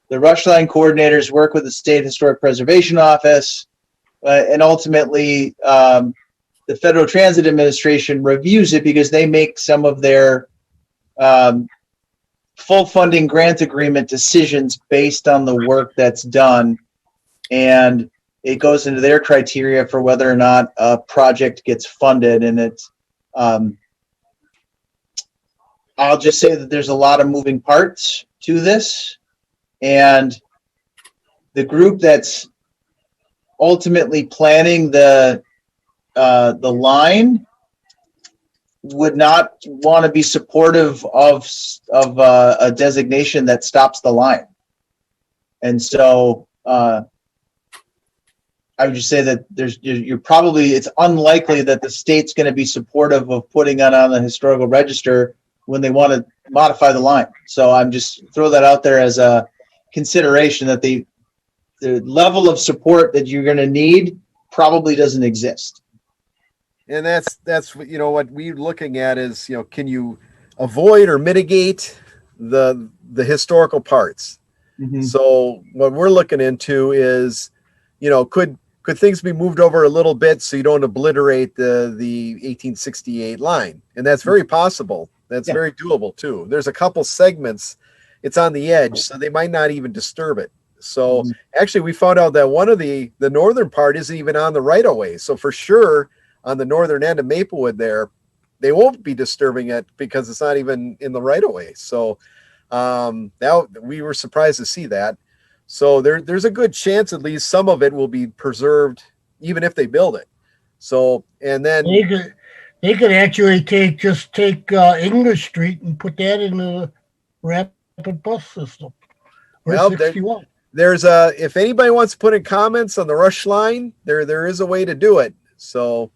The Rush Line coordinators work with the State Historic Preservation Office, and ultimately the the Federal Transit Administration reviews it because they make some of their full funding grant agreement decisions based on the work that's done. And it goes into their criteria for whether or not a project gets funded. And it's, I'll just say that there's a lot of moving parts to this. And the group that's ultimately planning the line would not want to be supportive of a designation that stops the line. And so I would just say that it's unlikely that the state's going to be supportive of putting it on the historical register when they want to modify the line. So I'm just throw that out there as a consideration that the level of support that you're going to need probably doesn't exist. And that's what we're looking at is, can you avoid or mitigate the historical parts? Mm-hmm. So what we're looking into is, could things be moved over a little bit so you don't obliterate the 1868 line? And that's very possible. That's very doable too. There's a couple segments, it's on the edge, so they might not even disturb it. So actually we found out that one of the northern part isn't even on the right of way. So for sure on the northern end of Maplewood there, they won't be disturbing it because it's not even in the right of way. So now we were surprised to see that. So there's a good chance at least some of it will be preserved even if they build it. So, and then they could actually take English Street and put that in the rapid bus system. Well, there's if anybody wants to put in comments on the Rush line, there is a way to do it. So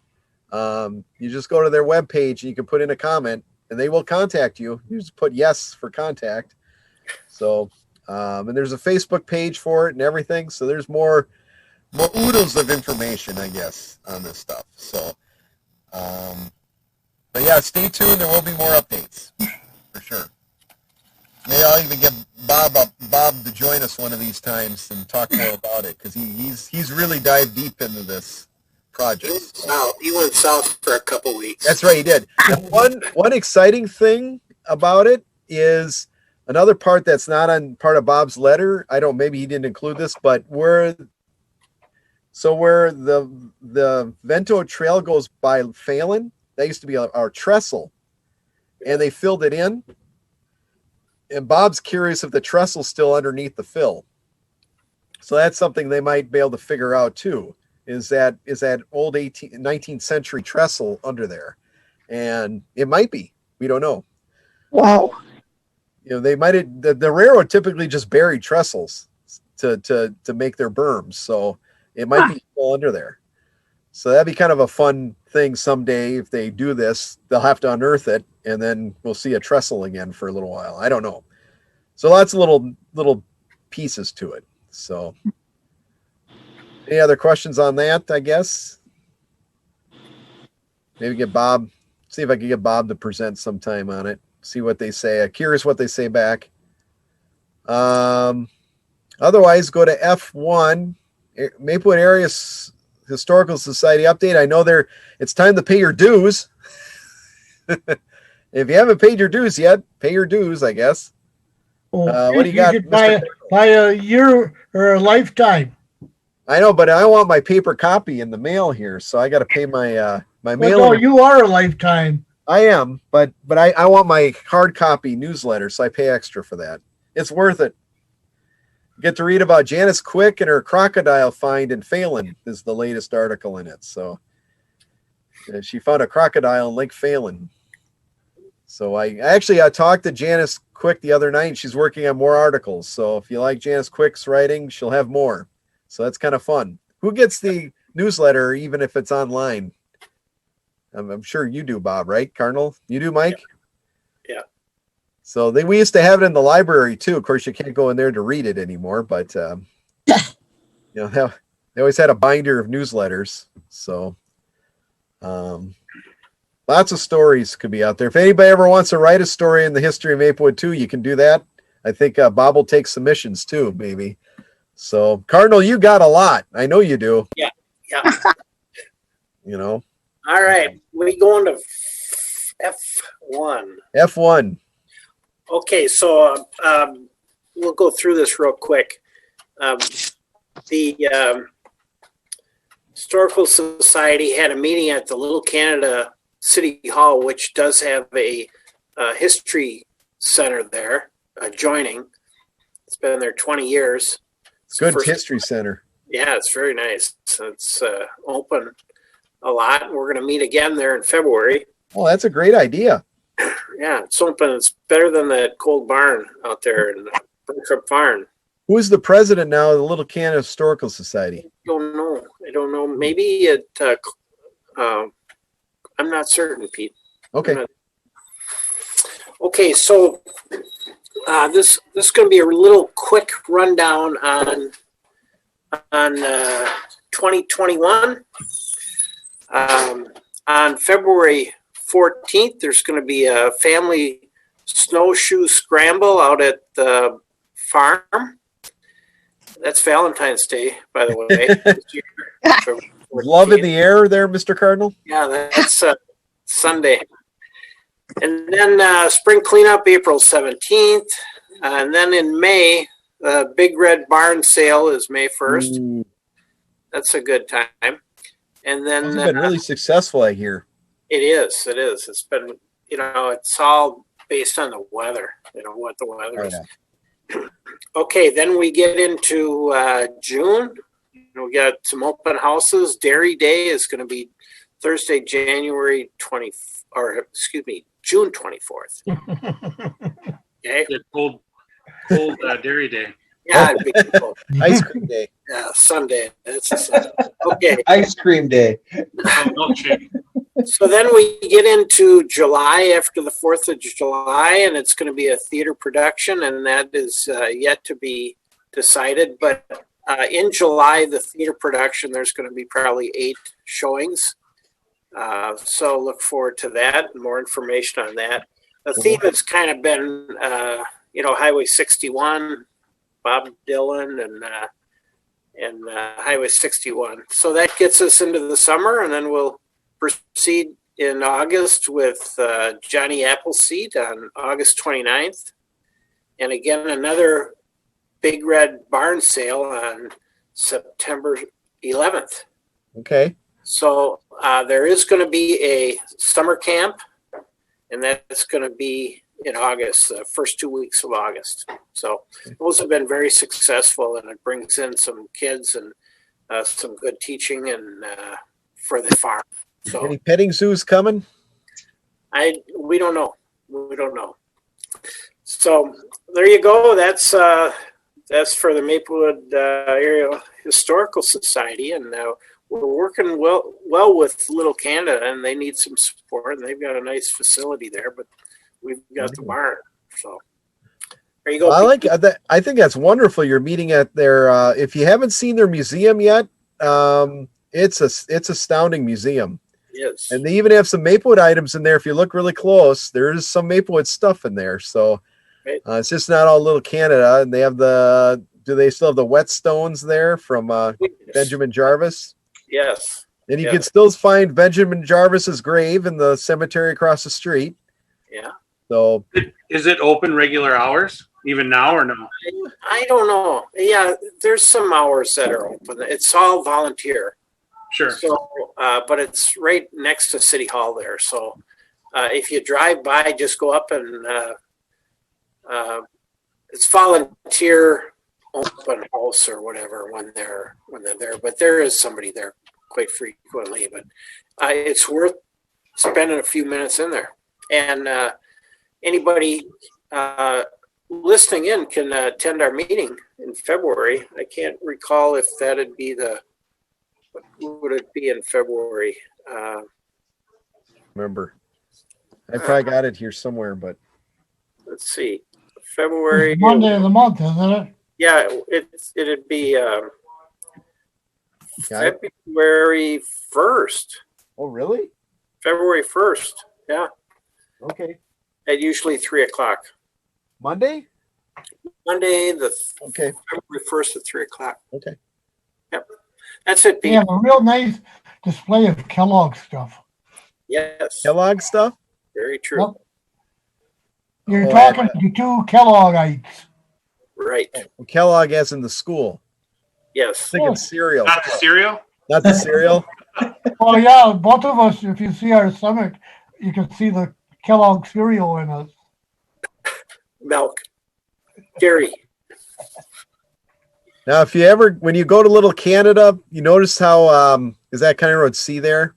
you just go to their webpage and you can put in a comment and they will contact you. You just put yes for contact. So, and there's a Facebook page for it and everything. So there's more oodles of information, I guess, on this stuff. So, but yeah, stay tuned. There will be more updates for sure. Maybe I'll even get Bob to join us one of these times and talk more about it because he's really dived deep into this project. He went south for a couple weeks. That's right, he did. One exciting thing about it is another part that's not on part of Bob's letter. Maybe he didn't include this, but where the Vento Trail goes by Phelan, that used to be our trestle, and they filled it in. And Bob's curious if the trestle's still underneath the fill. So that's something they might be able to figure out too. Is that old 19th century trestle under there? And it might be. We don't know. Wow. They might have, the railroad typically just buried trestles to make their berms. So it might be still under there. So that'd be kind of a fun thing someday. If they do this, they'll have to unearth it and then we'll see a trestle again for a little while. I don't know. So lots of little pieces to it. So any other questions on that, I guess? Maybe get Bob, see if I can get Bob to present sometime on it. See what they say. I'm curious what they say back. Otherwise, go to F1, Maplewood Area Historical Society update. I know it's time to pay your dues. If you haven't paid your dues yet, pay your dues, I guess. What do you got? Buy a year or a lifetime. I know, but I want my paper copy in the mail here, so I got to pay my mail. No, you are a lifetime. I am, but I want my hard copy newsletter, so I pay extra for that. It's worth it. Get to read about Janice Quick and her crocodile find in Phelan is the latest article in it. So she found a crocodile in Lake Phelan. So I talked to Janice Quick the other night. She's working on more articles. So if you like Janice Quick's writing, she'll have more. So that's kind of fun. Who gets the newsletter, even if it's online? I'm sure you do, Bob, right? Cardinal? You do, Mike? Yeah. So we used to have it in the library too. Of course, you can't go in there to read it anymore, but they always had a binder of newsletters. So lots of stories could be out there. If anybody ever wants to write a story in the history of Maplewood too, you can do that. I think Bob will take submissions too, maybe. So Cardinal, you got a lot. I know you do. Yeah. All right, we going to F1. F1. Okay, so we'll go through this real quick. The Historical Society had a meeting at the Little Canada City Hall, which does have a history center there adjoining. It's been there 20 years. It's the Good first- history center. Yeah, it's very nice. It's open a lot. We're going to meet again there in February. Oh, that's a great idea. Yeah, it's open. It's better than that cold barn out there in Burntrup Farm. Who is the president now of the Little Canada Historical Society? I don't know. Maybe it. I'm not certain, Pete. Okay. Okay, so this is going to be a little quick rundown on 2021. On February 14th, there's going to be a family snowshoe scramble out at the farm. That's Valentine's Day, by the way. this year, February 14th. Love in the air there, Mr. Cardinal. Yeah, that's Sunday. And then spring cleanup, April 17th. And then in May, the Big Red Barn Sale is May 1st. Ooh, That's a good time. And then those have been really successful, I hear. it is. It's been, it's all based on the weather, what the weather is. Yeah. Okay, then we get into June. We got some open houses. Dairy Day is going to be Thursday, June 24th. Okay. Yeah, cold dairy day. Yeah, it'd be cool. Ice cream day. Yeah, Sunday. That's a Sunday. Okay. Ice cream day. Milkshake. So then we get into July after the 4th of July, and it's going to be a theater production, and that is yet to be decided. But in July, the theater production, there's going to be probably 8 showings. So look forward to that and more information on that. The theme has kind of been, Highway 61, Bob Dylan, and Highway 61. So that gets us into the summer, and then we'll proceed in August with Johnny Appleseed on August 29th. And again, another Big Red Barn Sale on September 11th. Okay. So there is going to be a summer camp, and that's going to be in August, the first 2 weeks of August. So those have been very successful, and it brings in some kids and some good teaching and for the farm. So Any petting zoos coming? we don't know. So there you go. That's for the Maplewood Area Historical Society, and we're working well with Little Canada, and they need some support, and they've got a nice facility there, but we've got the barn. So there you go. I like that. I think that's wonderful. You're meeting at their. If you haven't seen their museum yet, it's astounding museum. Yes. And they even have some Maplewood items in there. If you look really close, there is some Maplewood stuff in there. So Right. it's just not all Little Canada. And they have do they still have the whetstones there from Benjamin Jarvis? Yes. And you Yeah. can still find Benjamin Jarvis's grave in the cemetery across the street. Yeah. So Is it open regular hours even now or no? I don't know. Yeah, there's some hours that are open. It's all volunteer. Sure. So, but it's right next to City Hall there. So, if you drive by, just go up and it's volunteer open house or whatever when they're there. But there is somebody there quite frequently. But it's worth spending a few minutes in there. And anybody listening in can attend our meeting in February. I can't recall if that'd be what would it be in February? remember, I probably got it here somewhere, but Let's see, February. Monday of the month, isn't it? Yeah, it'd be February 1st. oh really? February 1st. Yeah, Okay. at usually 3:00. Monday? Monday, the Okay. February 1st at 3:00. Okay. Yep, that's it, They Pete. have a real nice display of Kellogg stuff. Yes, Kellogg stuff? very true. You're Oh, talking to two Kelloggites. Right. Kellogg as in the school. Yes. Thinking cereal. Not the cereal? Not the cereal? Well, yeah, both of us, if you see our stomach, you can see the Kellogg cereal in us. Milk. Dairy. Now, if you ever, when you go to Little Canada, you notice how, is that County Road C there?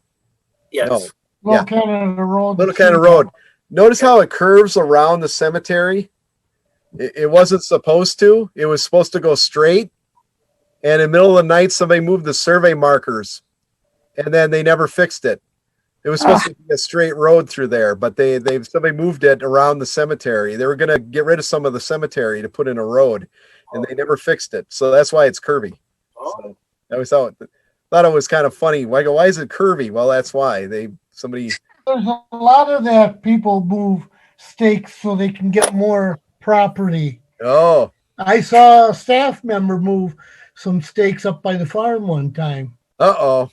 Yes. No. Little Yeah. Canada Road. Little Canada Road. Notice how it curves around the cemetery? It wasn't supposed to. It was supposed to go straight. And in the middle of the night, somebody moved the survey markers. And then they never fixed it. It was supposed to be a straight road through there, but somebody moved it around the cemetery. They were going to get rid of some of the cemetery to put in a road, and they never fixed it. So that's why it's curvy. So I always thought it was kind of funny. Why is it curvy? Well, that's why somebody. There's a lot of that people move stakes so they can get more property. Oh, I saw a staff member move some stakes up by the farm one time. uh-oh.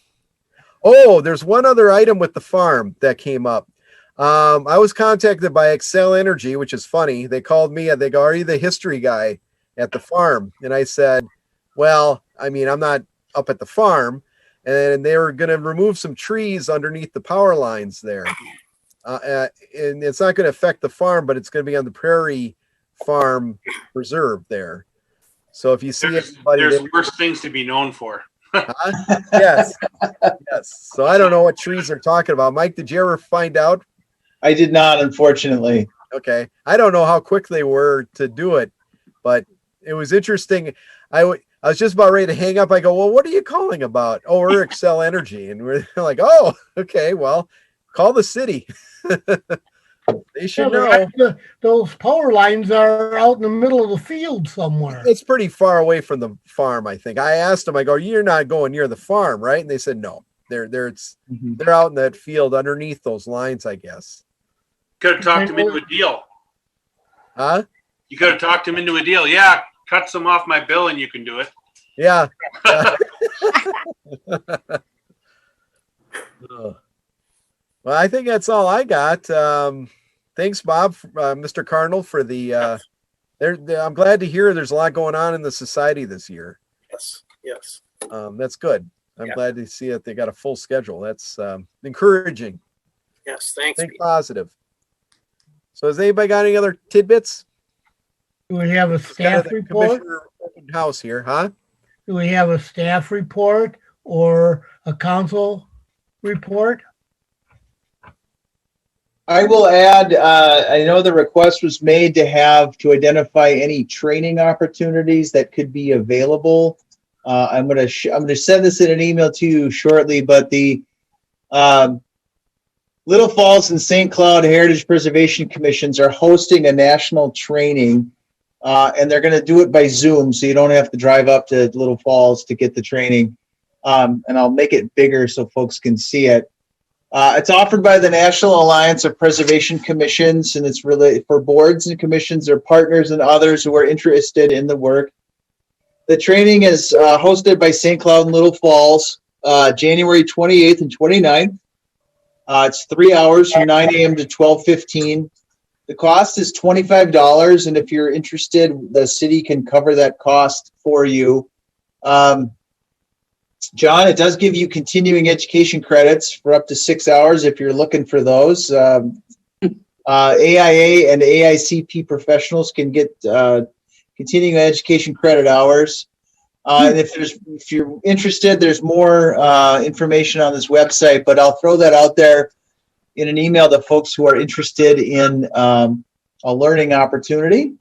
Oh, there's one other item with the farm that came up. I was contacted by Excel Energy, which is funny. They called me and they go, "Are you the history guy at the farm?" And I said, "Well, I mean, I'm not up at the farm." And they were going to remove some trees underneath the power lines there. And it's not going to affect the farm, but it's going to be on the Prairie Farm Reserve there. So if you see There's worse things to be known for. Yes. Yes. So I don't know what trees they're talking about. Mike, did you ever find out? I did not, unfortunately. Okay. I don't know how quick they were to do it, but it was interesting. I was just about ready to hang up. I go, "Well, what are you calling about?" "Oh, we're Excel Energy." And we're like, "Oh, okay. Well, call the city." They should know. Those power lines are out in the middle of the field somewhere. It's pretty far away from the farm, I think. I asked them, I go, "You're not going near the farm, right?" And they said, "No, they're out in that field underneath those lines, I guess." Could have talked him into a deal. Huh? You could have talked him into a deal. Yeah, cut some off my bill and you can do it. Yeah. Well, I think that's all I got. Thanks, Bob, Mr. Cardinal, for the. I'm glad to hear there's a lot going on in the society this year. Yes. Yes. That's good. I'm glad to see that they got a full schedule. That's encouraging. Yes. Thanks. Think positive. So, has anybody got any other tidbits? Do we have a staff report? Open house here, huh? Do we have a staff report or a council report? I will add, I know the request was made to identify any training opportunities that could be available. I'm going to send this in an email to you shortly, but the Little Falls and St. Cloud Heritage Preservation Commissions are hosting a national training, and they're going to do it by Zoom, so you don't have to drive up to Little Falls to get the training. And I'll make it bigger so folks can see it. It's offered by the National Alliance of Preservation Commissions, and it's really for boards and commissions or partners and others who are interested in the work. The training is hosted by St. Cloud and Little Falls, January 28th and 29th. It's 3 hours from 9 a.m. to 12:15. The cost is $25, and if you're interested, the city can cover that cost for you. John, it does give you continuing education credits for up to 6 hours if you're looking for those. AIA and AICP professionals can get continuing education credit hours. And if you're interested, there's more information on this website, but I'll throw that out there in an email to folks who are interested in a learning opportunity.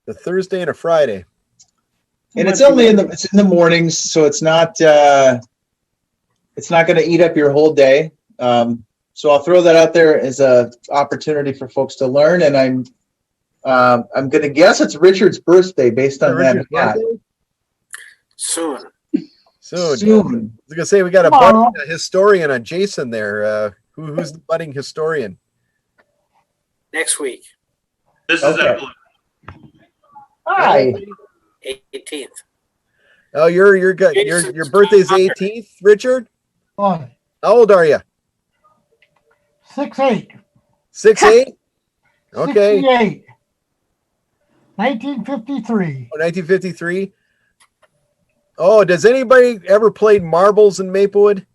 A Thursday and a Friday. And it's only in the mornings, so it's not going to eat up your whole day. So I'll throw that out there as a opportunity for folks to learn. And I'm going to guess it's Richard's birthday based on that. Soon. I was going to say we got a historian on Jason there. Who's the budding historian? Next week. This is Evelyn. Hi. 18th. Oh, you're good. Your birthday's 18th, Richard? Oh, How old are you? 6'8". 6'8"? Okay. 68. 1953. Oh, 1953. Oh, does anybody ever play marbles in Maplewood?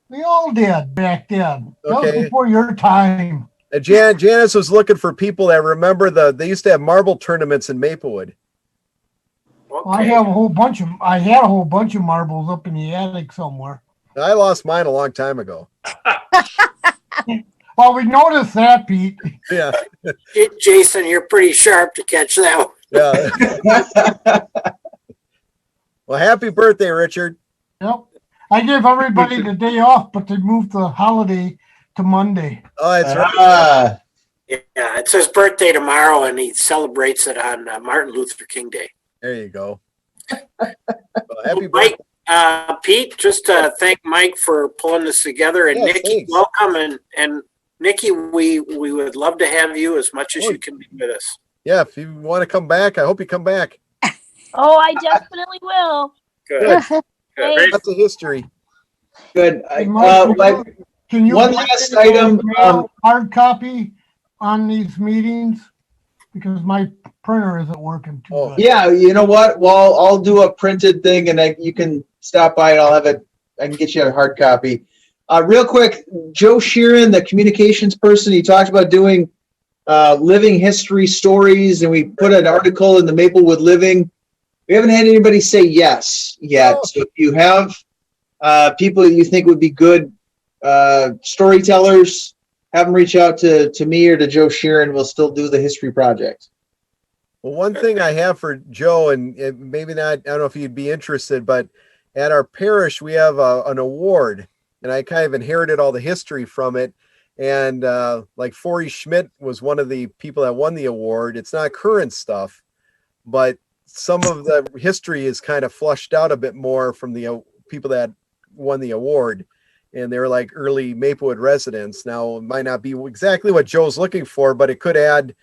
We all did back then. That was Okay. before your time. Janice was looking for people that remember they used to have marble tournaments in Maplewood. I had a whole bunch of marbles up in the attic somewhere. I lost mine a long time ago. Well, we noticed that, Pete. Yeah. Jason, you're pretty sharp to catch that one. Yeah. Well, happy birthday, Richard. Yep. I gave everybody the day off, but they moved the holiday to Monday. Oh, that's right. Yeah, it's his birthday tomorrow, and he celebrates it on Martin Luther King Day. There you go. Well, happy Mike, birthday. Pete, just thank Mike for pulling this together, and Yeah, Nikki, thanks. welcome, and Nikki, we would love to have you as much as you can be with us. Yeah, if you want to come back, I hope you come back. Oh, I definitely will. Good. Thanks. That's a history. Good. Can you one last item, hard copy on these meetings? Because my printer isn't working too good. Yeah, you know what? Well, I'll do a printed thing, and you can stop by, and I'll have it. I can get you a hard copy. Real quick, Joe Sheeran, the communications person, he talked about doing living history stories, and we put an article in the Maplewood Living. We haven't had anybody say yes yet. Oh. So if you have people that you think would be good storytellers, have them reach out to me or to Joe Sheeran. We'll still do the history project. Well, one thing I have for Joe, and maybe not, I don't know if you'd be interested, but at our parish, we have an award, and I kind of inherited all the history from it. And like Forey Schmidt was one of the people that won the award. It's not current stuff, but some of the history is kind of flushed out a bit more from the people that won the award. And they're like early Maplewood residents. Now, it might not be exactly what Joe's looking for, but it could add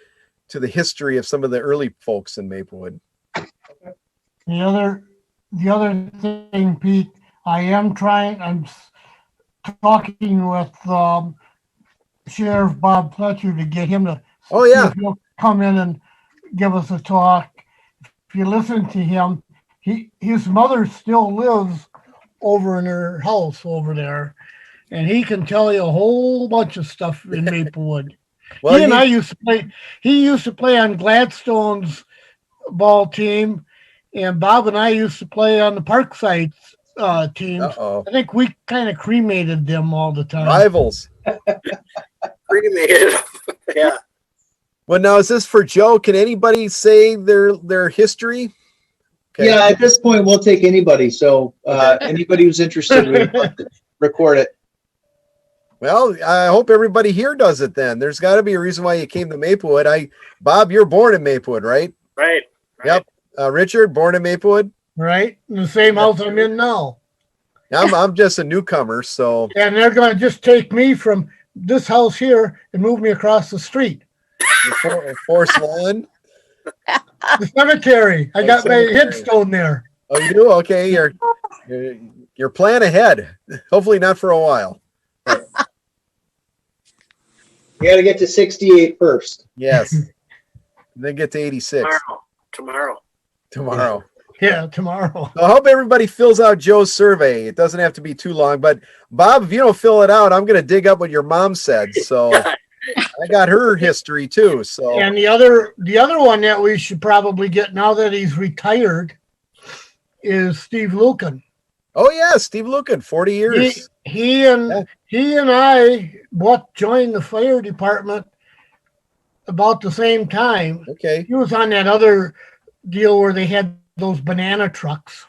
to the history of some of the early folks in Maplewood. The other thing, Pete, I'm talking with Sheriff Bob Fletcher to get him to see if he'll come in and give us a talk. If you listen to him, his mother still lives over in her house over there, and he can tell you a whole bunch of stuff in Maplewood. Well, he used to play on Gladstone's ball team, and Bob and I used to play on the Parkside teams. I think we kind of cremated them all the time. Rivals. Cremated. Yeah. Well, now is this for Joe? Can anybody say their history? Okay. Yeah, at this point, we'll take anybody. So anybody who's interested, record it. Well, I hope everybody here does it then. There's got to be a reason why you came to Maplewood. Bob, you're born in Maplewood, right? Right. Yep. Richard, born in Maplewood? Right. In the same house I'm in now. I'm just a newcomer, so. And they're going to just take me from this house here and move me across the street. Forest Lawn? The cemetery. I got my headstone there. Oh, you do? Okay. You're plan ahead. Hopefully not for a while. You got to get to 68 first. Yes. Then get to 86. Tomorrow. Yeah, tomorrow. So I hope everybody fills out Joe's survey. It doesn't have to be too long, but Bob, if you don't fill it out, I'm going to dig up what your mom said. So I got her history too. So and the other one that we should probably get now that he's retired is Steve Lucan. Oh yeah, Steve Lucan, 40 years. He and I both joined the fire department about the same time. Okay. He was on that other deal where they had those banana trucks.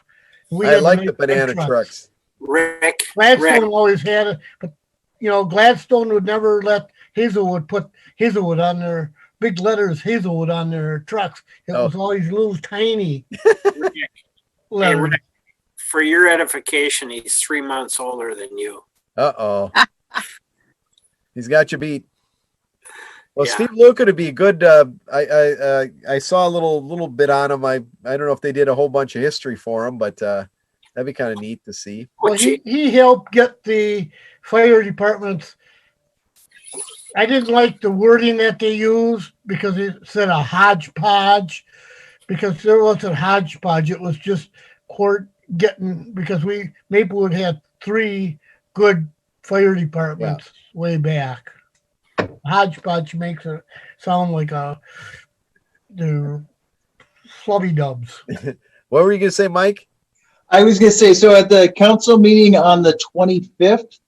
I like the banana trucks. Gladstone always had it, but Gladstone would never let Hazelwood put Hazelwood on their big letters, Hazelwood on their trucks. It was always little tiny letters. For your edification, he's 3 months older than you. Uh-oh. He's got you beat. Well, yeah. Steve Luca would be good. I saw a little bit on him. I don't know if they did a whole bunch of history for him, but that'd be kind of neat to see. Well, he helped get the fire departments I didn't like the wording that they used because it said a hodgepodge, because there wasn't hodgepodge. It was just court getting, because Maplewood had 3 good fire departments way back. Hodgepodge makes it sound like the flubby dubs. What were you gonna say, Mike? I was going to say, so at the council meeting on the 25th,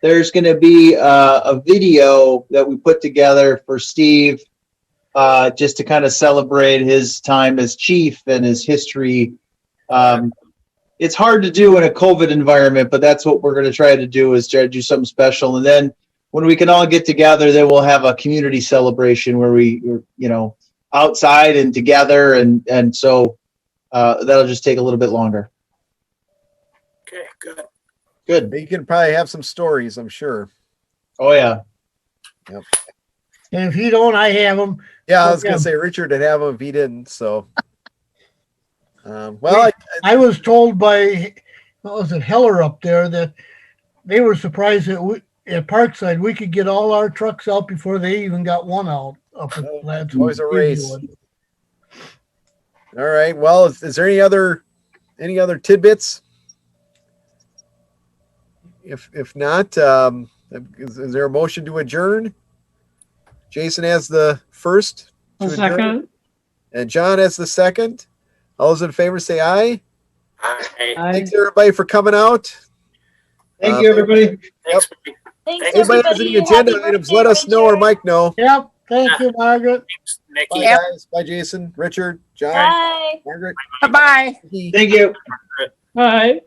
there's going to be a video that we put together for Steve, just to kind of celebrate his time as chief and his history. It's hard to do in a COVID environment, but that's what we're going to try to do, is try to do something special. And then when we can all get together, then we'll have a community celebration where we're, outside and together. And so that'll just take a little bit longer. Okay, good. Good. You can probably have some stories, I'm sure. Oh, yeah. And if you don't, I have them. Yeah, I was gonna say Richard would have them if he didn't. So, well, I was told by, what was it, Heller up there, that they were surprised that at Parkside we could get all our trucks out before they even got one out. Up at always a race. All right. Well, is there any other tidbits? If not, is there a motion to adjourn? Jason has the first. A second. And John has the second. All those in favor say aye. Aye. Thanks everybody for coming out. Thank you, everybody. Thanks. Thanks, Anybody has any agenda Happy items, birthday, let us know, or Richard. Mike know. Yep. Thank you, Margaret. Thanks, Nikki. Bye, guys. Bye, Jason, Richard, John, Bye. Margaret. Bye-bye. Nikki. Thank you. All right.